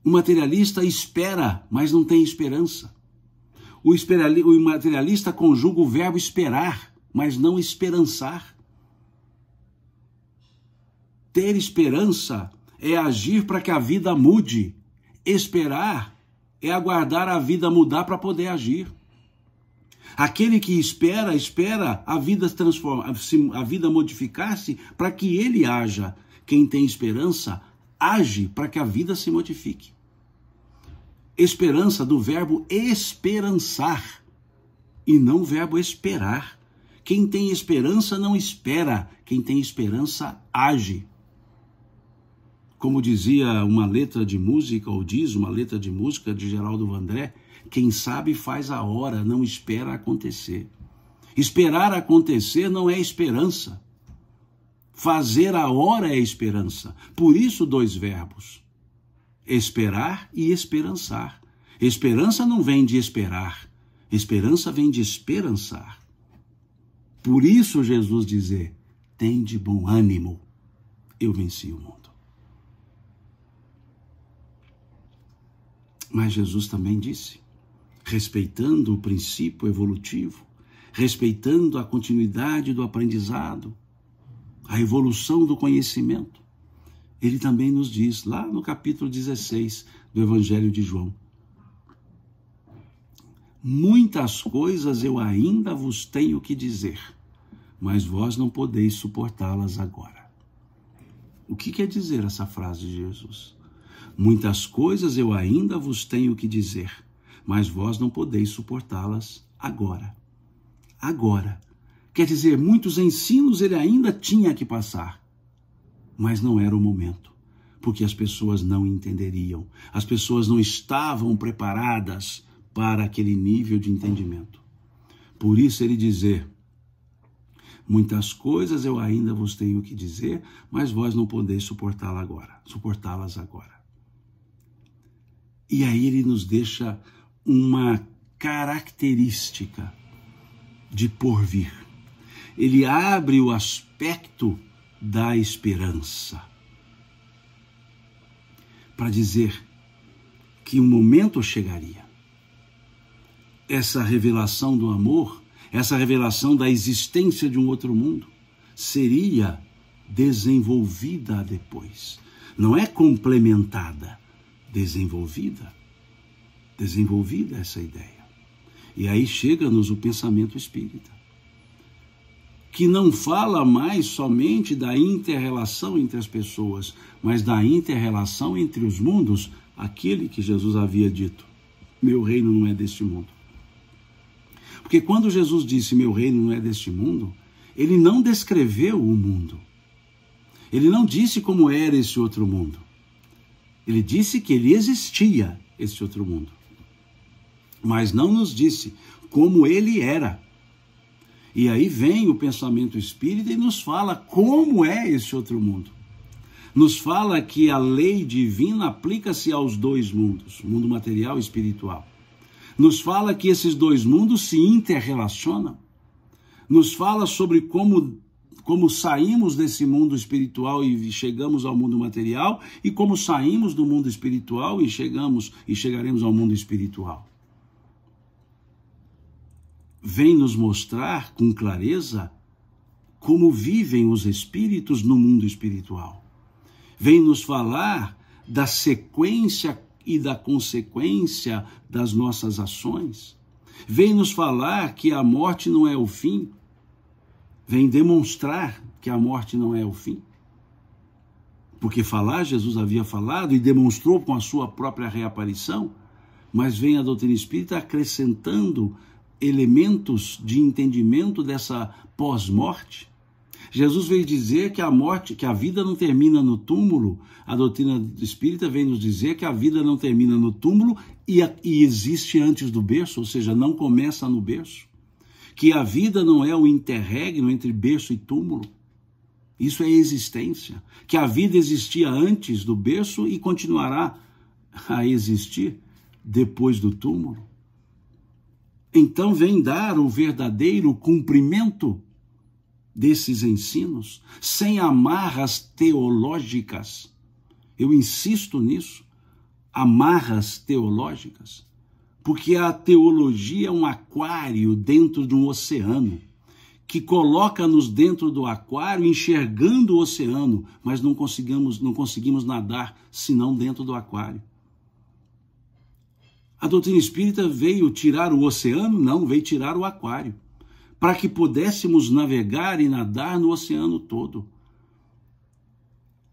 O materialista espera, mas não tem esperança. O materialista conjuga o verbo esperar, mas não esperançar. Ter esperança é agir para que a vida mude. Esperar é aguardar a vida mudar para poder agir. Aquele que espera a vida a vida modificar-se para que ele haja. Quem tem esperança age para que a vida se modifique. Esperança do verbo esperançar e não o verbo esperar. Quem tem esperança não espera, quem tem esperança age. Como dizia uma letra de música, ou diz uma letra de música de Geraldo Vandré, quem sabe faz a hora, não espera acontecer. Esperar acontecer não é esperança. Fazer a hora é esperança. Por isso, dois verbos. Esperar e esperançar. Esperança não vem de esperar. Esperança vem de esperançar. Por isso, Jesus dizer, tem de bom ânimo, eu venci o mundo. Mas Jesus também disse, respeitando o princípio evolutivo, respeitando a continuidade do aprendizado, a evolução do conhecimento, ele também nos diz, lá no capítulo 16 do Evangelho de João, muitas coisas eu ainda vos tenho que dizer, mas vós não podeis suportá-las agora. O que quer dizer essa frase de Jesus? Muitas coisas eu ainda vos tenho que dizer, mas vós não podeis suportá-las agora. Agora. Quer dizer, muitos ensinos ele ainda tinha que passar, mas não era o momento, porque as pessoas não entenderiam, as pessoas não estavam preparadas para aquele nível de entendimento. Por isso ele dizer, muitas coisas eu ainda vos tenho que dizer, mas vós não podeis suportá-las agora. E aí ele nos deixa uma característica de porvir. Ele abre o aspecto da esperança para dizer que um momento chegaria. Essa revelação do amor, essa revelação da existência de um outro mundo, seria desenvolvida depois. Não é complementada, desenvolvida essa ideia. E aí chega-nos o pensamento espírita, que não fala mais somente da inter-relação entre as pessoas, mas da inter-relação entre os mundos, aquele que Jesus havia dito, meu reino não é deste mundo. Porque quando Jesus disse, meu reino não é deste mundo, ele não descreveu o mundo. Ele não disse como era esse outro mundo. Ele disse que ele existia, esse outro mundo. Mas não nos disse como ele era. E aí vem o pensamento espírita e nos fala como é esse outro mundo. Nos fala que a lei divina aplica-se aos dois mundos, mundo material e espiritual. Nos fala que esses dois mundos se interrelacionam. Nos fala sobre como saímos desse mundo espiritual e chegamos ao mundo material, e como saímos do mundo espiritual e chegaremos ao mundo espiritual. vem nos mostrar com clareza como vivem os espíritos no mundo espiritual. Vem nos falar da sequência e da consequência das nossas ações. Vem nos falar que a morte não é o fim. Vem demonstrar que a morte não é o fim. Porque falar, Jesus havia falado e demonstrou com a sua própria reaparição, mas vem a doutrina espírita acrescentando elementos de entendimento dessa pós-morte. Jesus veio dizer que a morte, que a vida não termina no túmulo. A doutrina espírita vem nos dizer que a vida não termina no túmulo e existe antes do berço, ou seja, não começa no berço. Que a vida não é o interregno entre berço e túmulo. Isso é existência. Que a vida existia antes do berço e continuará a existir depois do túmulo. Então vem dar o verdadeiro cumprimento desses ensinos, sem amarras teológicas. Eu insisto nisso, amarras teológicas, porque a teologia é um aquário dentro de um oceano, que coloca-nos dentro do aquário, enxergando o oceano, mas não conseguimos nadar senão dentro do aquário. A doutrina espírita veio tirar o oceano? Não, veio tirar o aquário, para que pudéssemos navegar e nadar no oceano todo.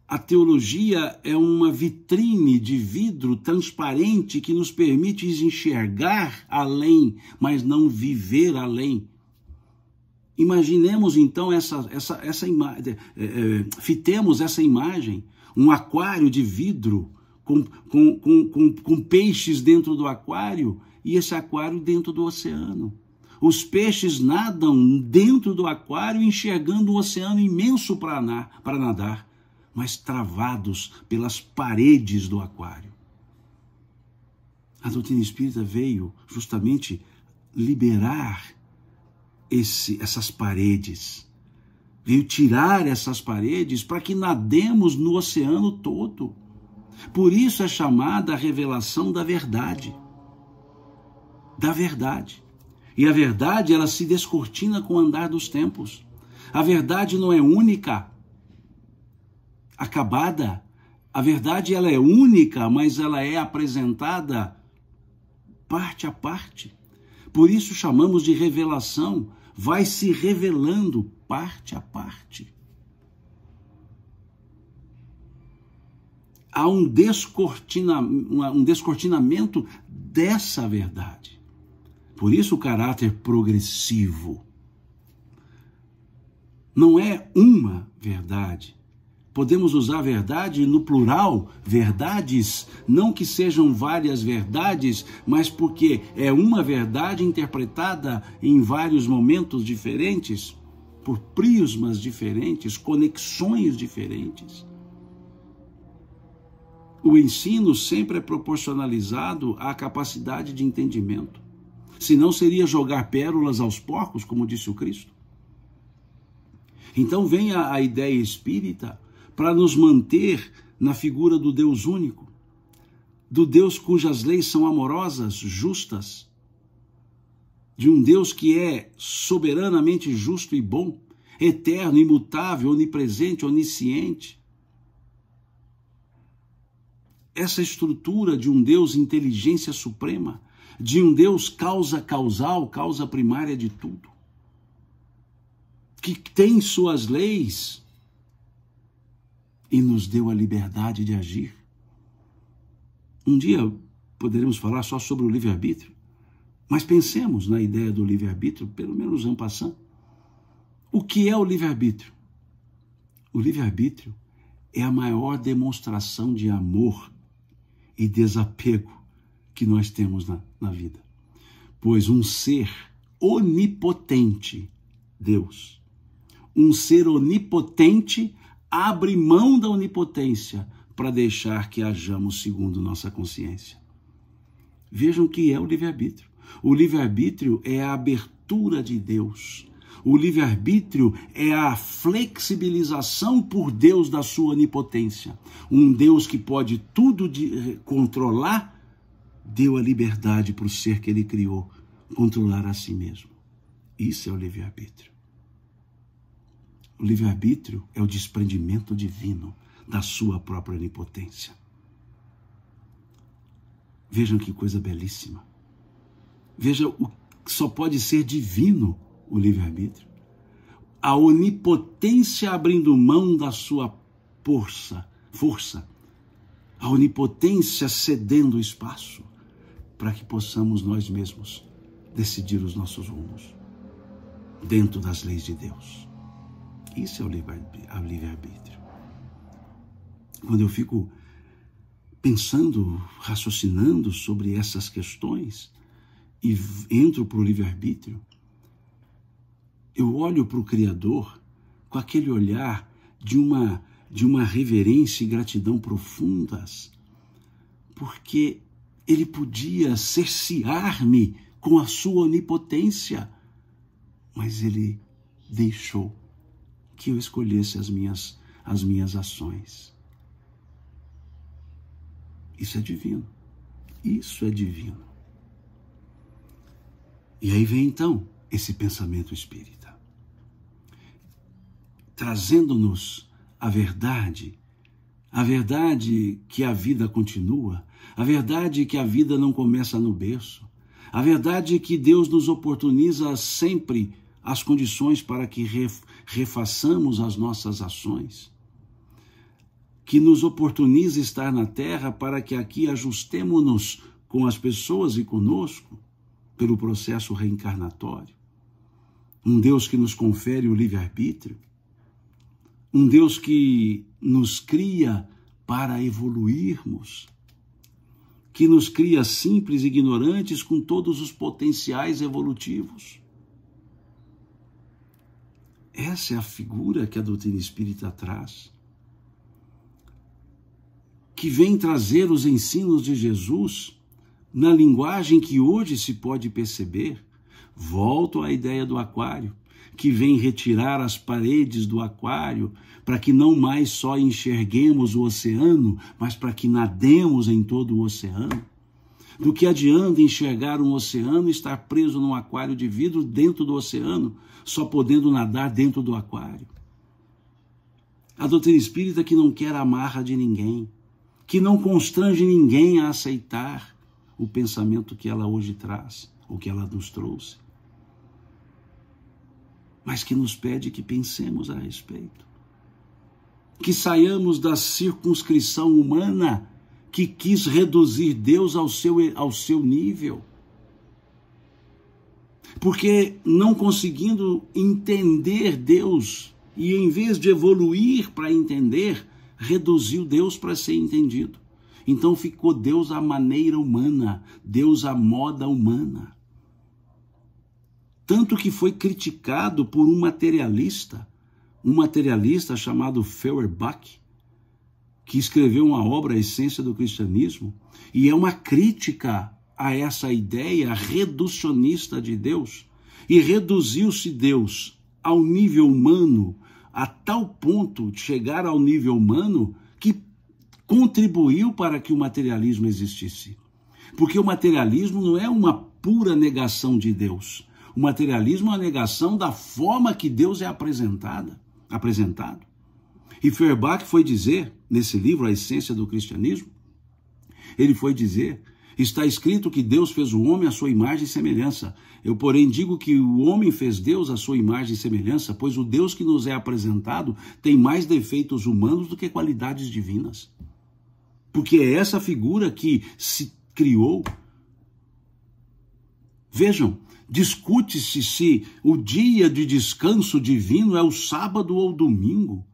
A teologia é uma vitrine de vidro transparente que nos permite enxergar além, mas não viver além. Imaginemos então essa imagem, fitemos essa imagem, um aquário de vidro com peixes dentro do aquário e esse aquário dentro do oceano. Os peixes nadam dentro do aquário, enxergando um oceano imenso para nadar, mas travados pelas paredes do aquário. A doutrina espírita veio justamente liberar essas paredes, veio tirar essas paredes para que nademos no oceano todo. Por isso é chamada a revelação da verdade. Da verdade. E a verdade, ela se descortina com o andar dos tempos. A verdade não é única, acabada. A verdade, ela é única, mas ela é apresentada parte a parte. Por isso chamamos de revelação. Vai se revelando parte a parte. Há um descortinamento dessa verdade. Por isso o caráter progressivo. Não é uma verdade. Podemos usar verdade no plural, verdades, não que sejam várias verdades, mas porque é uma verdade interpretada em vários momentos diferentes, por prismas diferentes, conexões diferentes. O ensino sempre é proporcionalizado à capacidade de entendimento. Senão seria jogar pérolas aos porcos, como disse o Cristo. Então vem a ideia espírita para nos manter na figura do Deus único, do Deus cujas leis são amorosas, justas, de um Deus que é soberanamente justo e bom, eterno, imutável, onipresente, onisciente. Essa estrutura de um Deus inteligência suprema, de um Deus causa causal, causa primária de tudo, que tem suas leis e nos deu a liberdade de agir. Um dia poderemos falar só sobre o livre-arbítrio, mas pensemos na ideia do livre-arbítrio, pelo menos en passant. O que é o livre-arbítrio? O livre-arbítrio é a maior demonstração de amor e desapego que nós temos na vida. Pois um ser onipotente, Deus, um ser onipotente abre mão da onipotência para deixar que hajamos segundo nossa consciência. Vejam o que é o livre-arbítrio. O livre-arbítrio é a abertura de Deus. O livre-arbítrio é a flexibilização por Deus da sua onipotência. Um Deus que pode tudo controlar, deu a liberdade para o ser que ele criou controlar a si mesmo. Isso é o livre-arbítrio. O livre-arbítrio é o desprendimento divino da sua própria onipotência. Vejam que coisa belíssima. Veja, só pode ser divino o livre-arbítrio. A onipotência abrindo mão da sua força. A onipotência cedendo o espaço para que possamos nós mesmos decidir os nossos rumos dentro das leis de Deus. Isso é o livre-arbítrio. Quando eu fico pensando, raciocinando sobre essas questões e entro para o livre-arbítrio, eu olho para o Criador com aquele olhar de uma reverência e gratidão profundas, porque Ele podia cercear-me com a sua onipotência, mas Ele deixou que eu escolhesse as minhas ações. Isso é divino. Isso é divino. E aí vem então esse pensamento espírita, trazendo-nos a verdade que a vida continua, a verdade que a vida não começa no berço, a verdade que Deus nos oportuniza sempre as condições para que refaçamos as nossas ações, que nos oportuniza estar na terra para que aqui ajustemo-nos com as pessoas e conosco pelo processo reencarnatório. Um Deus que nos confere o livre-arbítrio, um Deus que nos cria para evoluirmos, que nos cria simples e ignorantes com todos os potenciais evolutivos. Essa é a figura que a doutrina espírita traz, que vem trazer os ensinos de Jesus na linguagem que hoje se pode perceber. Volto à ideia do aquário, que vem retirar as paredes do aquário para que não mais só enxerguemos o oceano, mas para que nademos em todo o oceano. Do que adianta enxergar um oceano e estar preso num aquário de vidro dentro do oceano, só podendo nadar dentro do aquário? A doutrina espírita que não quer a amarra de ninguém, que não constrange ninguém a aceitar o pensamento que ela hoje traz, o que ela nos trouxe, mas que nos pede que pensemos a respeito, que saiamos da circunscrição humana que quis reduzir Deus ao seu nível, porque não conseguindo entender Deus, e em vez de evoluir para entender, reduziu Deus para ser entendido. Então ficou Deus à maneira humana, Deus à moda humana. Tanto que foi criticado por um materialista chamado Feuerbach, que escreveu uma obra, A Essência do Cristianismo, e é uma crítica a essa ideia reducionista de Deus. E reduziu-se Deus ao nível humano, a tal ponto de chegar ao nível humano que contribuiu para que o materialismo existisse. Porque o materialismo não é uma pura negação de Deus. O materialismo é uma negação da forma que Deus é apresentado. E Feuerbach foi dizer, nesse livro, A Essência do Cristianismo, ele foi dizer: está escrito que Deus fez o homem à sua imagem e semelhança. Eu, porém, digo que o homem fez Deus à sua imagem e semelhança, pois o Deus que nos é apresentado tem mais defeitos humanos do que qualidades divinas. Porque é essa figura que se criou. Vejam, discute-se se o dia de descanso divino é o sábado ou o domingo.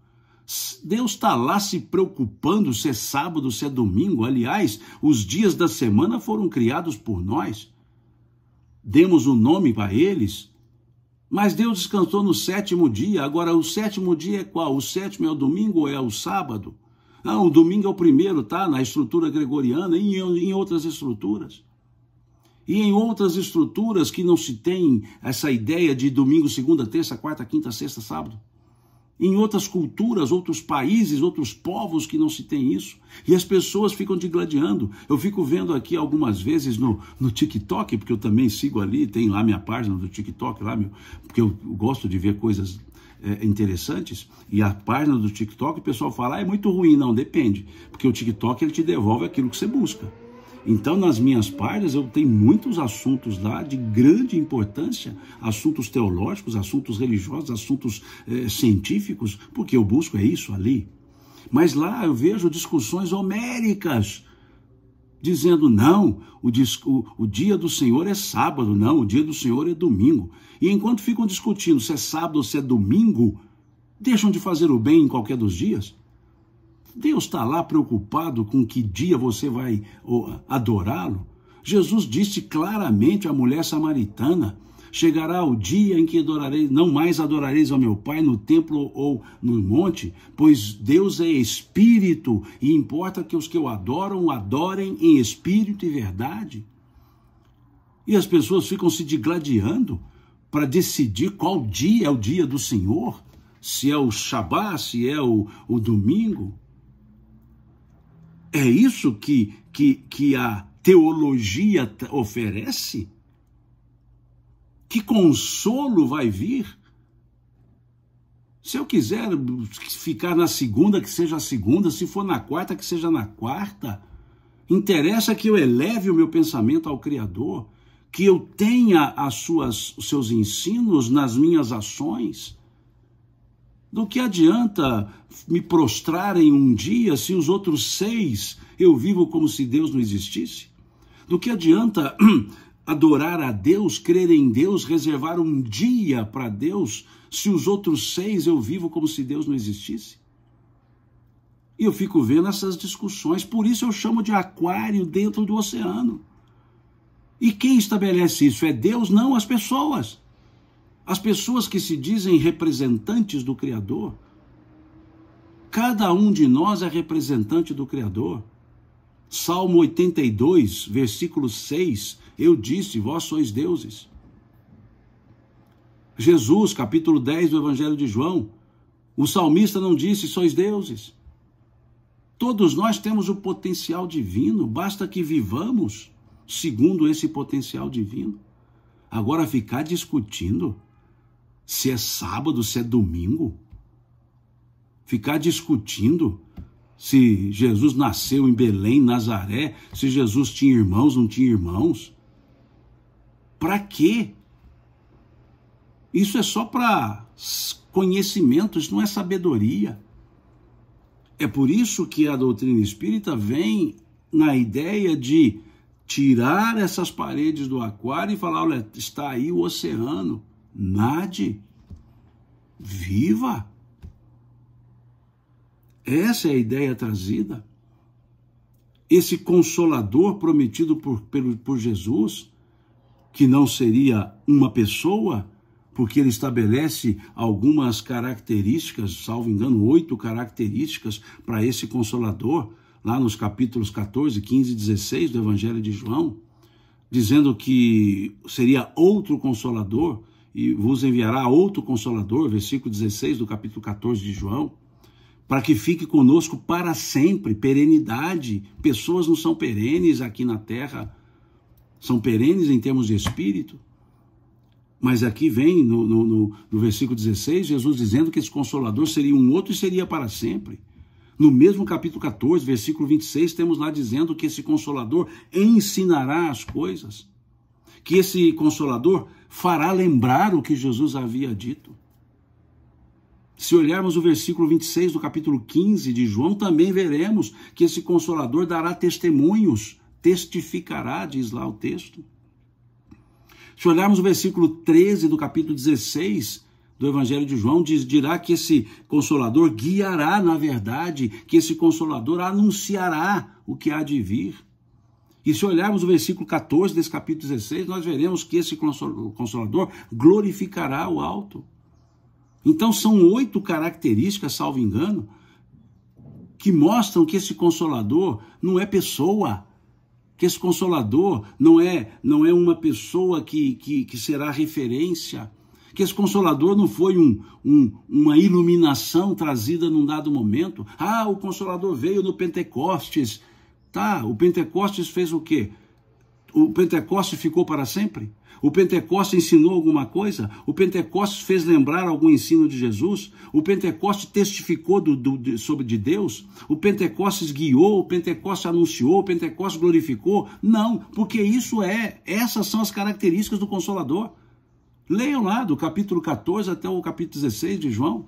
Deus está lá se preocupando se é sábado, se é domingo. Aliás, os dias da semana foram criados por nós. Demos um nome para eles, mas Deus descansou no sétimo dia. Agora, o sétimo dia é qual? O sétimo é o domingo ou é o sábado? Não, o domingo é o primeiro, tá? Na estrutura gregoriana e em outras estruturas. E em outras estruturas que não se tem essa ideia de domingo, segunda, terça, quarta, quinta, sexta, sábado. em outras culturas, outros países, outros povos que não se tem isso. E as pessoas ficam digladiando. Eu fico vendo aqui algumas vezes no TikTok, porque eu também sigo ali, tem lá minha página do TikTok, lá, porque eu gosto de ver coisas interessantes. E a página do TikTok, o pessoal fala, é muito ruim. Não, depende. Porque o TikTok ele te devolve aquilo que você busca. Então, nas minhas páginas, eu tenho muitos assuntos lá de grande importância, assuntos teológicos, assuntos religiosos, assuntos científicos, porque eu busco isso ali. Mas lá eu vejo discussões homéricas, dizendo, não, o dia do Senhor é sábado, não, o dia do Senhor é domingo. E enquanto ficam discutindo se é sábado ou se é domingo, deixam de fazer o bem em qualquer dos dias. Deus está lá preocupado com que dia você vai adorá-lo? Jesus disse claramente à mulher samaritana, chegará o dia em que não mais adorareis ao meu Pai no templo ou no monte, pois Deus é Espírito e importa que os que o adoram, o adorem em Espírito e verdade. E as pessoas ficam se digladiando para decidir qual dia é o dia do Senhor, se é o Shabá, se é o domingo. É isso que a teologia oferece? Que consolo vai vir? Se eu quiser ficar na segunda, que seja a segunda, se for na quarta, que seja na quarta. Interessa que eu eleve o meu pensamento ao Criador, que eu tenha os seus ensinos nas minhas ações. Do que adianta me prostrar em um dia se os outros 6 eu vivo como se Deus não existisse? Do que adianta adorar a Deus, crer em Deus, reservar um dia para Deus, se os outros 6 eu vivo como se Deus não existisse? E eu fico vendo essas discussões, por isso eu chamo de aquário dentro do oceano. E quem estabelece isso? É Deus? Não, as pessoas. As pessoas que se dizem representantes do Criador. Cada um de nós é representante do Criador. Salmo 82, versículo 6, eu disse, vós sois deuses. Jesus, capítulo 10 do Evangelho de João, o salmista não disse, sois deuses. Todos nós temos o potencial divino, basta que vivamos segundo esse potencial divino. Agora ficar discutindo se é sábado, se é domingo, ficar discutindo se Jesus nasceu em Belém, Nazaré, se Jesus tinha irmãos, não tinha irmãos. Para quê? Isso é só para conhecimento, isso não é sabedoria. É por isso que a doutrina espírita vem na ideia de tirar essas paredes do aquário e falar, olha, está aí o oceano, nade, viva. Essa é a ideia trazida. Esse consolador prometido por Jesus, que não seria uma pessoa, porque ele estabelece algumas características, salvo engano, 8 características para esse consolador, lá nos capítulos 14, 15 e 16 do Evangelho de João, dizendo que seria outro consolador, e vos enviará outro consolador, versículo 16 do capítulo 14 de João, para que fique conosco para sempre, perenidade. Pessoas não são perenes aqui na terra, são perenes em termos de espírito. Mas aqui vem, no versículo 16, Jesus dizendo que esse consolador seria um outro e seria para sempre. No mesmo capítulo 14, versículo 26, temos lá dizendo que esse consolador ensinará as coisas, que esse consolador fará lembrar o que Jesus havia dito. Se olharmos o versículo 26 do capítulo 15 de João, também veremos que esse consolador dará testemunhos, testificará, diz lá o texto. Se olharmos o versículo 13 do capítulo 16 do Evangelho de João, dirá que esse consolador guiará na verdade, que esse consolador anunciará o que há de vir. E se olharmos o versículo 14 desse capítulo 16, nós veremos que esse consolador glorificará o alto. Então são 8 características, salvo engano, que mostram que esse consolador não é pessoa, que esse consolador não é uma pessoa que será referência, Que esse Consolador não foi uma iluminação trazida num dado momento. Ah, o Consolador veio no Pentecostes. Tá, o Pentecostes fez o quê? O Pentecostes ficou para sempre? O Pentecostes ensinou alguma coisa? O Pentecostes fez lembrar algum ensino de Jesus? O Pentecostes testificou sobre Deus? O Pentecostes guiou? O Pentecostes anunciou? O Pentecostes glorificou? Não, porque essas são as características do Consolador. Leiam lá, do capítulo 14 até o capítulo 16 de João.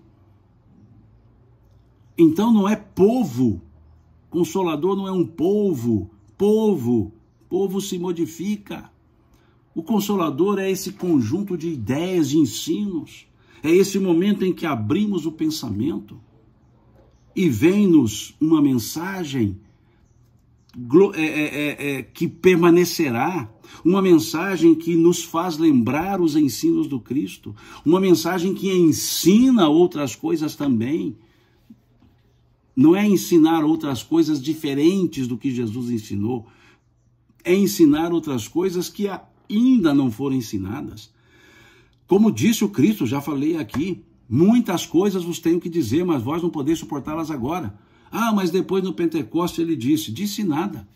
Então não é povo. Consolador não é um povo. Povo se modifica. O Consolador é esse conjunto de ideias, de ensinos. É esse momento em que abrimos o pensamento e vem-nos uma mensagem que permanecerá, uma mensagem que nos faz lembrar os ensinos do Cristo, uma mensagem que ensina outras coisas também. Não é ensinar outras coisas diferentes do que Jesus ensinou, é ensinar outras coisas que ainda não foram ensinadas. Como disse o Cristo, já falei aqui, muitas coisas vos tenho que dizer, mas vós não podeis suportá-las agora. Ah, mas depois no Pentecostes ele disse nada.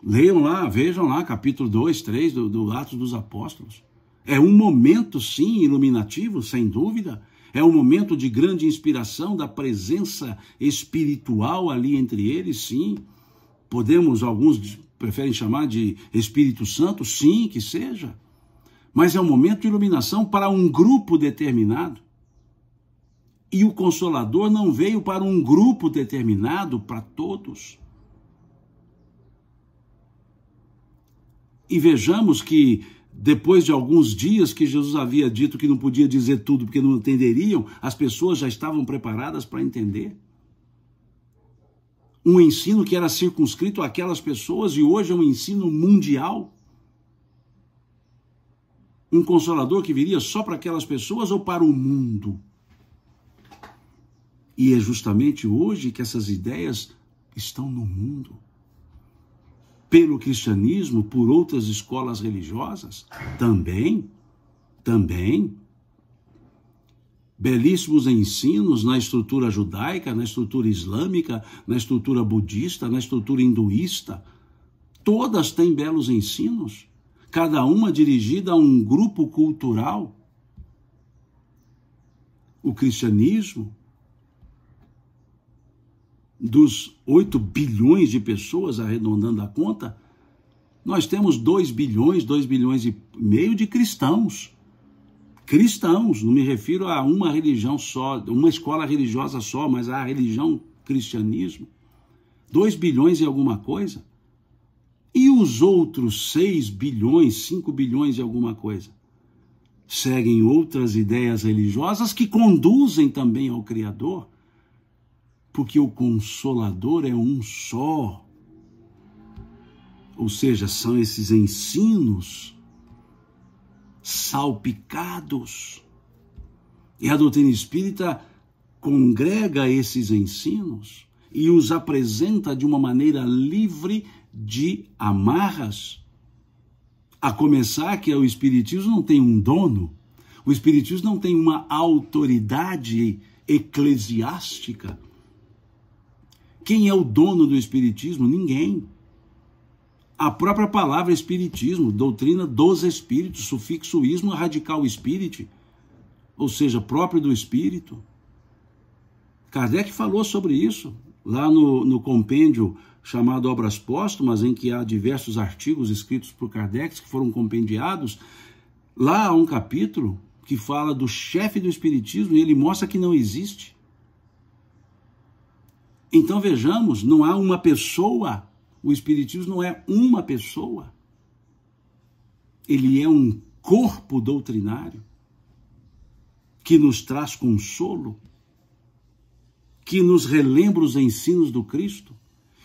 Leiam lá, vejam lá, capítulo 2, 3 do Atos dos Apóstolos. É um momento, sim, iluminativo, sem dúvida. É um momento de grande inspiração, da presença espiritual ali entre eles, sim. Podemos, alguns preferem chamar de Espírito Santo, sim, que seja. Mas é um momento de iluminação para um grupo determinado. E o Consolador não veio para um grupo determinado, para todos. E vejamos que, depois de alguns dias que Jesus havia dito que não podia dizer tudo porque não entenderiam, as pessoas já estavam preparadas para entender. Um ensino que era circunscrito àquelas pessoas e hoje é um ensino mundial. Um Consolador que viria só para aquelas pessoas ou para o mundo. E é justamente hoje que essas ideias estão no mundo. Pelo cristianismo, por outras escolas religiosas, também. Belíssimos ensinos na estrutura judaica, na estrutura islâmica, na estrutura budista, na estrutura hinduísta. Todas têm belos ensinos, cada uma dirigida a um grupo cultural. O cristianismo, dos 8 bilhões de pessoas, arredondando a conta, nós temos 2 bilhões e meio de cristãos. Cristãos, não me refiro a uma religião só, uma escola religiosa só, mas a religião cristianismo. 2 bilhões e alguma coisa. E os outros 6 bilhões, 5 bilhões e alguma coisa? Seguem outras ideias religiosas que conduzem também ao Criador, porque o Consolador é um só. Ou seja, são esses ensinos salpicados. E a doutrina espírita congrega esses ensinos e os apresenta de uma maneira livre de amarras. A começar que o espiritismo não tem um dono, o espiritismo não tem uma autoridade eclesiástica. Quem é o dono do espiritismo? Ninguém. A própria palavra espiritismo, doutrina dos espíritos, sufixo ismo, radical espírito, ou seja, próprio do espírito. Kardec falou sobre isso, lá no compêndio chamado Obras Póstumas, em que há diversos artigos escritos por Kardec que foram compendiados. Lá há um capítulo que fala do chefe do espiritismo e ele mostra que não existe. Então vejamos, não há uma pessoa, o espiritismo não é uma pessoa, ele é um corpo doutrinário que nos traz consolo, que nos relembra os ensinos do Cristo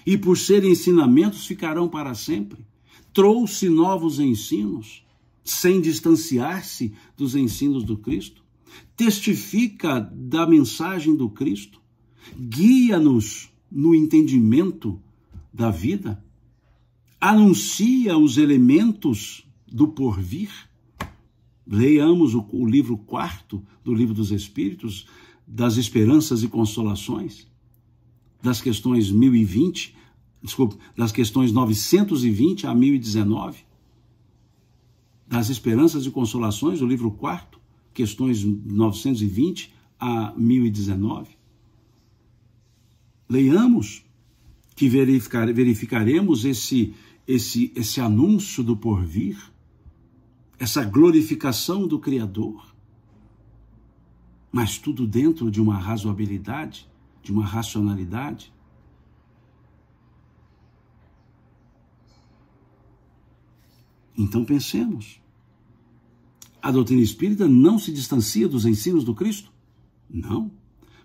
e por serem ensinamentos ficarão para sempre. Trouxe novos ensinos sem distanciar-se dos ensinos do Cristo, testifica da mensagem do Cristo, guia-nos no entendimento da vida, anuncia os elementos do porvir, Leiamos o livro 4 do Livro dos Espíritos, das Esperanças e Consolações, das questões 920 a 1019, das Esperanças e Consolações, o livro 4, questões 920 a 1019. Leiamos, que verificaremos esse anúncio do porvir, essa glorificação do Criador, mas tudo dentro de uma razoabilidade, de uma racionalidade. Então pensemos, a doutrina espírita não se distancia dos ensinos do Cristo? Não,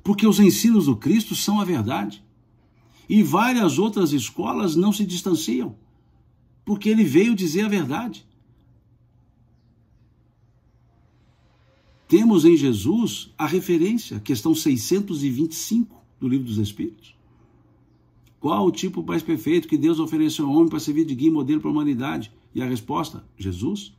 porque os ensinos do Cristo são a verdade. E várias outras escolas não se distanciam, porque ele veio dizer a verdade. Temos em Jesus a referência, questão 625 do Livro dos Espíritos. Qual o tipo mais perfeito que Deus ofereceu ao homem para servir de guia e modelo para a humanidade? E a resposta? Jesus.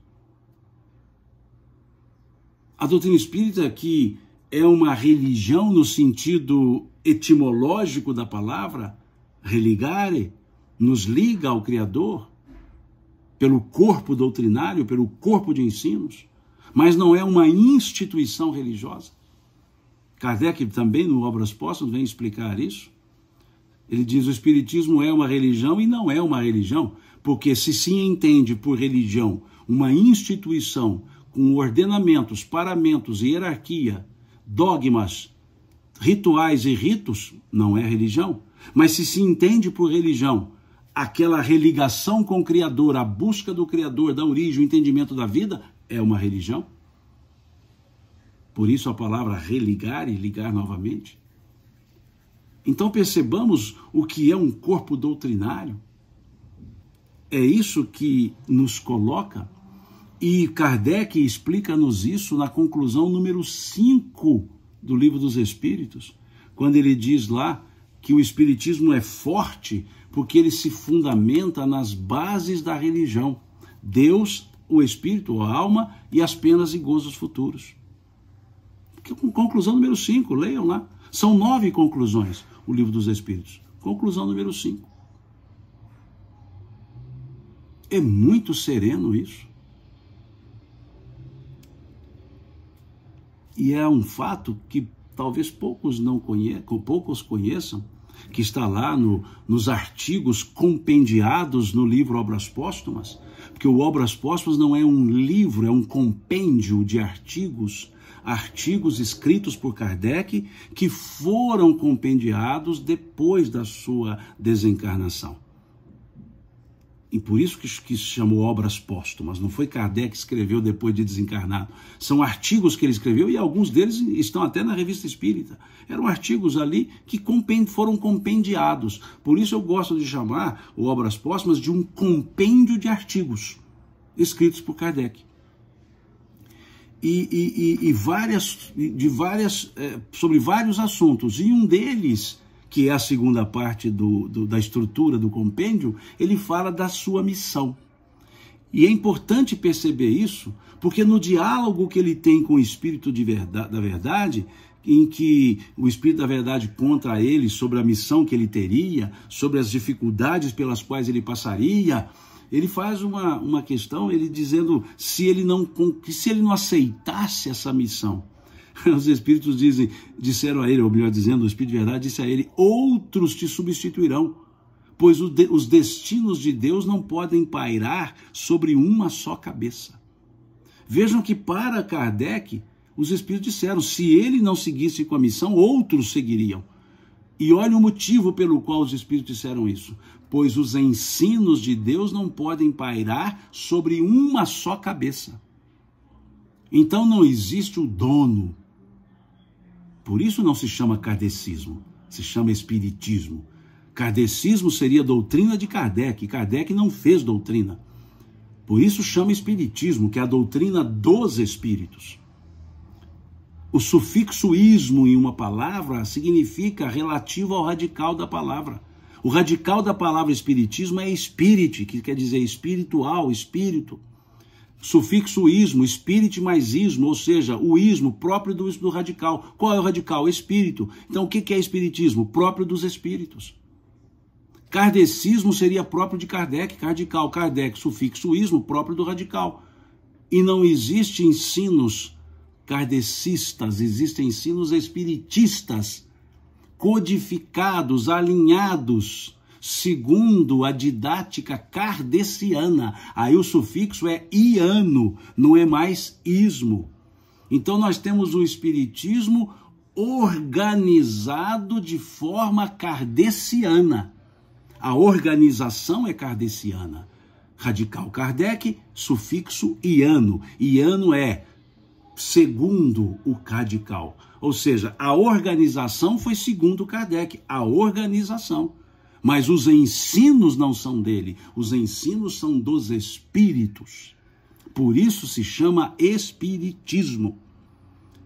A doutrina espírita, que é uma religião no sentido etimológico da palavra, religare, nos liga ao Criador, pelo corpo doutrinário, pelo corpo de ensinos, mas não é uma instituição religiosa. Kardec também, no Obras Póstumas, vem explicar isso. Ele diz: o Espiritismo é uma religião e não é uma religião, porque se entende por religião uma instituição com ordenamentos, paramentos, hierarquia, dogmas, rituais e ritos, não é religião. Mas se entende por religião aquela religação com o Criador, a busca do Criador, da origem, o entendimento da vida, é uma religião. Por isso a palavra religar e ligar novamente. Então percebamos o que é um corpo doutrinário. É isso que nos coloca, e Kardec explica-nos isso na conclusão número 5 do Livro dos Espíritos, quando ele diz lá que o Espiritismo é forte porque ele se fundamenta nas bases da religião: Deus, o Espírito, a alma e as penas e gozos futuros. Conclusão número 5, leiam lá. São 9 conclusões, o Livro dos Espíritos. Conclusão número 5. É muito sereno isso. E é um fato que talvez poucos conheçam, que está lá nos artigos compendiados no livro Obras Póstumas, porque o Obras Póstumas não é um livro, é um compêndio de artigos escritos por Kardec, que foram compendiados depois da sua desencarnação. E por isso que se chamou Obras Póstumas. Não foi Kardec que escreveu depois de desencarnado. São artigos que ele escreveu, e alguns deles estão até na Revista Espírita. Eram artigos ali que foram compendiados. Por isso eu gosto de chamar o Obras Póstumas de um compêndio de artigos escritos por Kardec. Sobre vários assuntos. E um deles, que é a segunda parte da estrutura do compêndio, ele fala da sua missão. E é importante perceber isso, porque no diálogo que ele tem com o Espírito da Verdade, em que o Espírito da Verdade conta a ele sobre a missão que ele teria, sobre as dificuldades pelas quais ele passaria, ele faz uma questão, ele dizendo se ele não aceitasse essa missão. Os Espíritos disseram a ele, ou melhor dizendo, o Espírito de Verdade disse a ele: outros te substituirão, pois os destinos de Deus não podem pairar sobre uma só cabeça. Vejam que para Kardec, os Espíritos disseram, se ele não seguisse com a missão, outros seguiriam. E olha o motivo pelo qual os Espíritos disseram isso: pois os ensinos de Deus não podem pairar sobre uma só cabeça. Então não existe o dono. Por isso não se chama kardecismo, se chama espiritismo. Kardecismo seria a doutrina de Kardec. Kardec não fez doutrina. Por isso chama espiritismo, que é a doutrina dos espíritos. O sufixo ismo em uma palavra significa relativo ao radical da palavra. O radical da palavra espiritismo é spirit, que quer dizer espiritual, espírito. Sufixo ismo, espírito mais ismo, ou seja, o ismo próprio do radical. Qual é o radical? Espírito. Então o que é espiritismo? Próprio dos espíritos. Kardecismo seria próprio de Kardec, radical. Kardec, sufixo ismo, próprio do radical. E não existe ensinos kardecistas, existem ensinos espiritistas, codificados, alinhados, segundo a didática kardeciana. Aí o sufixo é iano, não é mais ismo. Então nós temos o espiritismo organizado de forma kardeciana. A organização é kardeciana. Radical Kardec, sufixo iano. Iano é segundo o radical. Ou seja, a organização foi segundo Kardec, a organização. Mas os ensinos não são dele, os ensinos são dos espíritos. Por isso se chama espiritismo.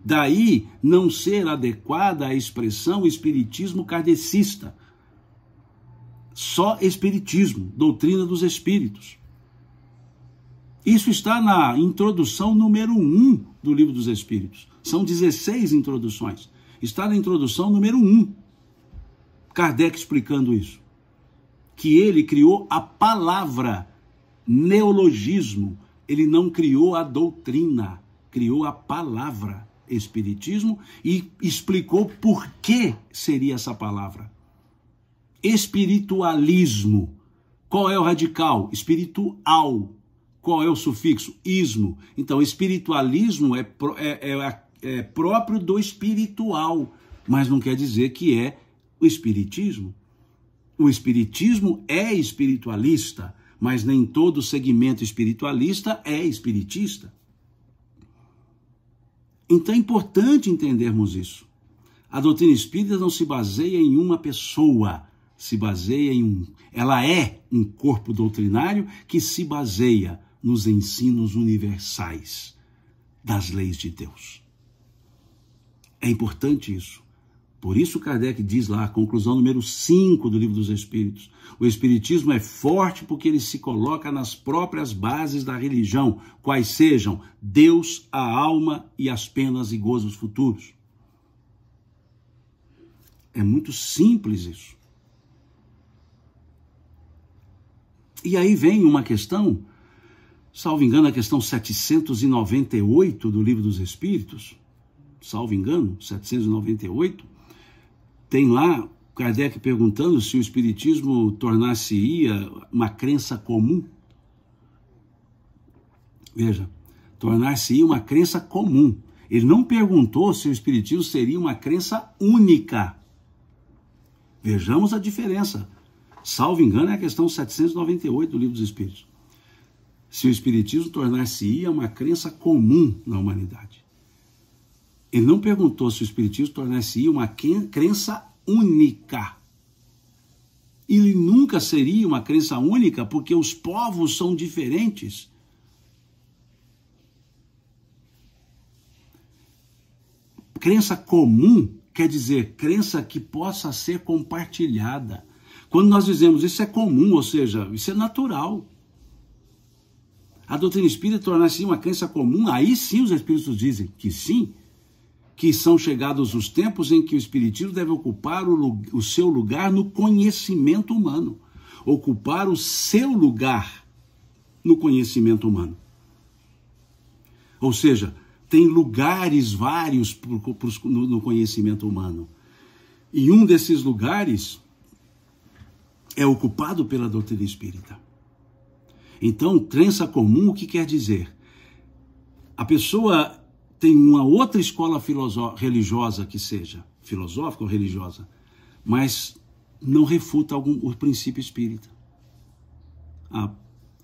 Daí não ser adequada a expressão espiritismo kardecista. Só espiritismo, doutrina dos espíritos. Isso está na introdução número 1 do Livro dos Espíritos. São 16 introduções. Está na introdução número 1. Kardec explicando isso. Que ele criou a palavra, neologismo. Ele não criou a doutrina, criou a palavra espiritismo e explicou por que seria essa palavra. Espiritualismo. Qual é o radical? Espiritual. Qual é o sufixo? Ismo. Então, espiritualismo é próprio do espiritual, mas não quer dizer que é o espiritismo. O espiritismo é espiritualista, mas nem todo segmento espiritualista é espiritista. Então é importante entendermos isso. A doutrina espírita não se baseia em uma pessoa, se baseia ela é um corpo doutrinário que se baseia nos ensinos universais das leis de Deus. É importante isso. Por isso Kardec diz lá, a conclusão número 5 do Livro dos Espíritos, o espiritismo é forte porque ele se coloca nas próprias bases da religião, quais sejam Deus, a alma e as penas e gozos futuros. É muito simples isso. E aí vem uma questão, salvo engano, a questão 798 do Livro dos Espíritos, salvo engano, 798, tem lá Kardec perguntando se o espiritismo tornar-se-ia uma crença comum. Veja, tornar-se-ia uma crença comum. Ele não perguntou se o espiritismo seria uma crença única. Vejamos a diferença. Salvo engano, é a questão 798 do Livro dos Espíritos. Se o espiritismo tornar-se-ia uma crença comum na humanidade. Ele não perguntou se o espiritismo tornar-se-ia uma crença única. Ele nunca seria uma crença única porque os povos são diferentes. Crença comum quer dizer crença que possa ser compartilhada. Quando nós dizemos isso é comum, ou seja, isso é natural. A doutrina espírita tornar-se uma crença comum, aí sim os espíritos dizem que sim, que são chegados os tempos em que o espiritismo deve ocupar o seu lugar no conhecimento humano, ocupar o seu lugar no conhecimento humano. Ou seja, tem lugares vários no conhecimento humano. E um desses lugares é ocupado pela doutrina espírita. Então, crença comum, o que quer dizer? A pessoa tem uma outra escola religiosa que seja, filosófica ou religiosa, mas não refuta o princípio espírita.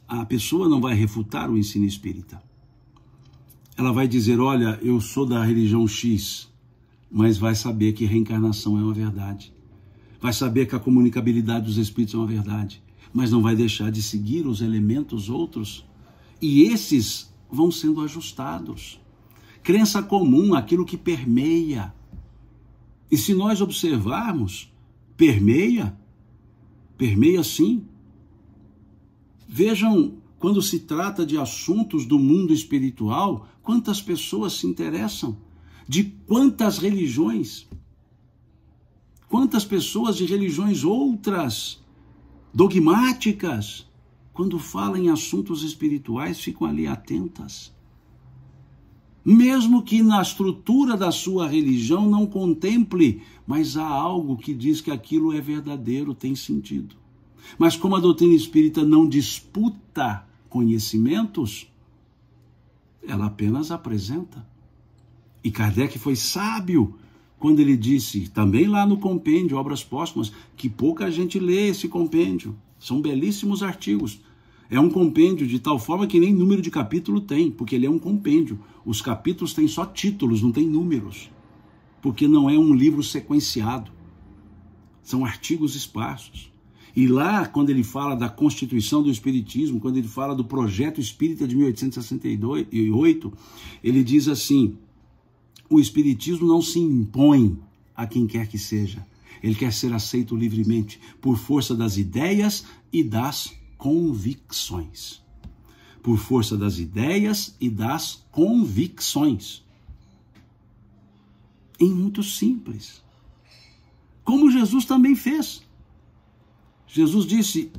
A pessoa não vai refutar o ensino espírita. Ela vai dizer, olha, eu sou da religião X, mas vai saber que reencarnação é uma verdade. Vai saber que a comunicabilidade dos espíritos é uma verdade, mas não vai deixar de seguir os elementos outros. E esses vão sendo ajustados. Crença comum, aquilo que permeia. E se nós observarmos, permeia sim. Vejam quando se trata de assuntos do mundo espiritual, quantas pessoas se interessam? De quantas religiões? Quantas pessoas de religiões outras, dogmáticas, quando falam em assuntos espirituais, ficam ali atentas? Mesmo que na estrutura da sua religião não contemple, mas há algo que diz que aquilo é verdadeiro, tem sentido. Mas como a doutrina espírita não disputa conhecimentos, ela apenas apresenta. E Kardec foi sábio quando ele disse, também lá no compêndio, Obras Póstumas, que pouca gente lê esse compêndio. São belíssimos artigos. É um compêndio de tal forma que nem número de capítulo tem, porque ele é um compêndio. Os capítulos têm só títulos, não tem números, porque não é um livro sequenciado. São artigos esparsos. E lá, quando ele fala da constituição do Espiritismo, quando ele fala do projeto espírita de 1868, ele diz assim, o Espiritismo não se impõe a quem quer que seja. Ele quer ser aceito livremente, por força das ideias e das convicções. Por força das ideias e das convicções. Em muito simples. Como Jesus também fez. Jesus disse,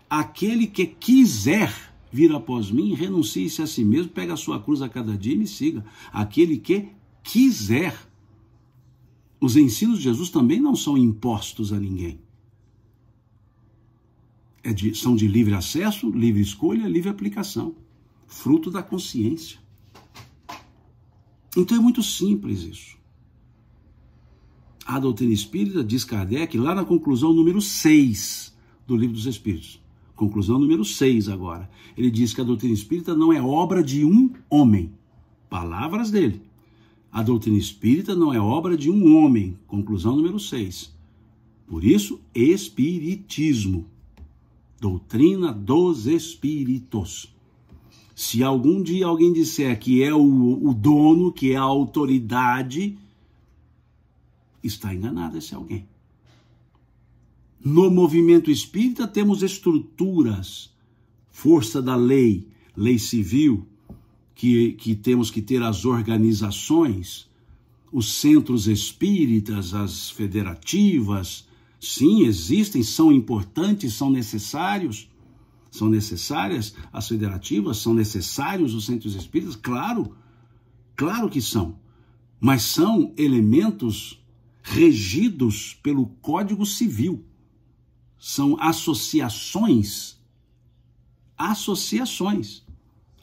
aquele que quiser vir após mim, renuncie-se a si mesmo, pega a sua cruz a cada dia e me siga. Aquele que quiser. Os ensinos de Jesus também não são impostos a ninguém. São de livre acesso, livre escolha, livre aplicação. Fruto da consciência. Então é muito simples isso. A doutrina espírita, diz Kardec, lá na conclusão número 6 do Livro dos Espíritos. Conclusão número 6 agora. Ele diz que a doutrina espírita não é obra de um homem. Palavras dele. A doutrina espírita não é obra de um homem. Conclusão número 6. Por isso, espiritismo. Doutrina dos espíritos. Se algum dia alguém disser que é o dono, que é a autoridade, está enganado esse alguém. No movimento espírita temos estruturas, força da lei, lei civil, que temos que ter as organizações, os centros espíritas, as federativas, sim, existem, são importantes, são necessários, são necessárias as federativas, são necessários os centros espíritas, claro, claro que são, mas são elementos regidos pelo Código Civil, são associações,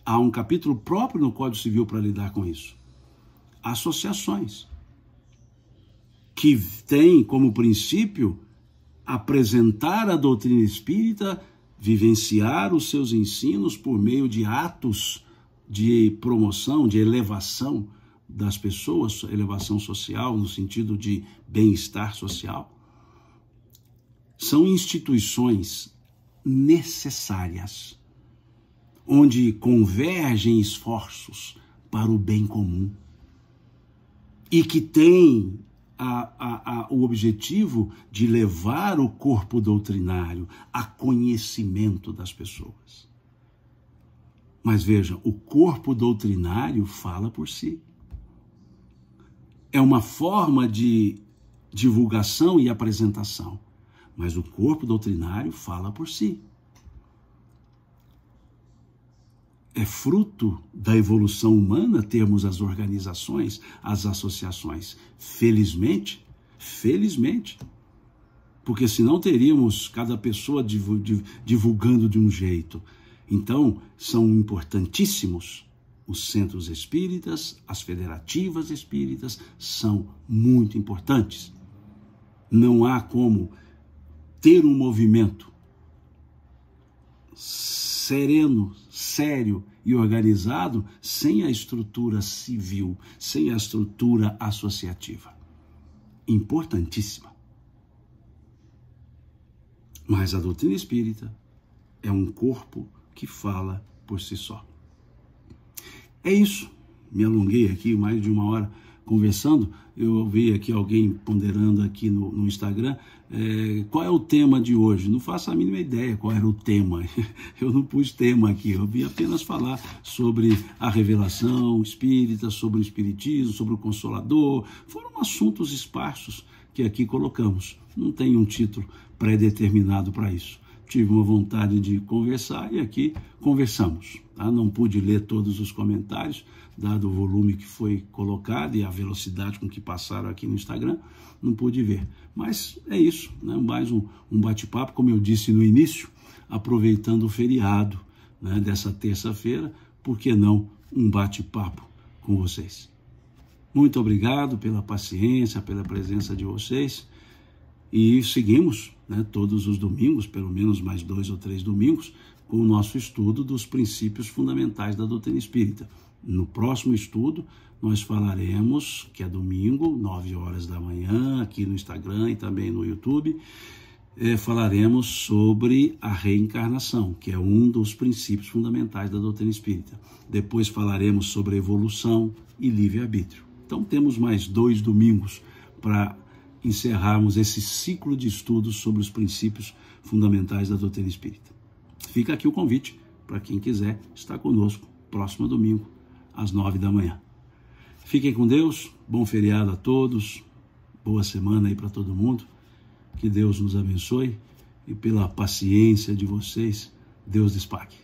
há um capítulo próprio no Código Civil para lidar com isso, associações, que têm como princípio apresentar a doutrina espírita, vivenciar os seus ensinos por meio de atos de promoção, de elevação das pessoas, elevação social, no sentido de bem-estar social. São instituições necessárias, onde convergem esforços para o bem comum e que têm o objetivo de levar o corpo doutrinário a conhecimento das pessoas. Mas veja, o corpo doutrinário fala por si. É uma forma de divulgação e apresentação, mas o corpo doutrinário fala por si. É fruto da evolução humana termos as organizações, as associações. Felizmente, porque senão teríamos cada pessoa divulgando de um jeito. Então, são importantíssimos os centros espíritas, as federativas espíritas, são muito importantes. Não há como ter um movimento sereno, sério e organizado sem a estrutura civil, sem a estrutura associativa. Importantíssima. Mas a doutrina espírita é um corpo que fala por si só. É isso. Me alonguei aqui mais de 1 hora conversando, eu ouvi aqui alguém ponderando aqui no Instagram, qual é o tema de hoje? Não faço a mínima ideia qual era o tema. Eu não pus tema aqui, eu vi apenas falar sobre a revelação espírita, sobre o espiritismo, sobre o Consolador. Foram assuntos esparsos que aqui colocamos. Não tem um título pré-determinado para isso. Tive uma vontade de conversar e aqui conversamos. Tá? Não pude ler todos os comentários, dado o volume que foi colocado e a velocidade com que passaram aqui no Instagram, não pude ver. Mas é isso, né? Mais um bate-papo, como eu disse no início, aproveitando o feriado, né, dessa terça-feira, por que não um bate-papo com vocês? Muito obrigado pela paciência, pela presença de vocês. E seguimos, né, todos os domingos, pelo menos mais 2 ou 3 domingos, com o nosso estudo dos princípios fundamentais da doutrina espírita. No próximo estudo, nós falaremos, que é domingo, 9 horas da manhã, aqui no Instagram e também no YouTube, falaremos sobre a reencarnação, que é um dos princípios fundamentais da doutrina espírita. Depois falaremos sobre a evolução e livre-arbítrio. Então temos mais 2 domingos para encerrarmos esse ciclo de estudos sobre os princípios fundamentais da doutrina espírita. Fica aqui o convite para quem quiser estar conosco próximo domingo, às 9 da manhã. Fiquem com Deus, bom feriado a todos, boa semana aí para todo mundo, que Deus nos abençoe e pela paciência de vocês, Deus lhes pague.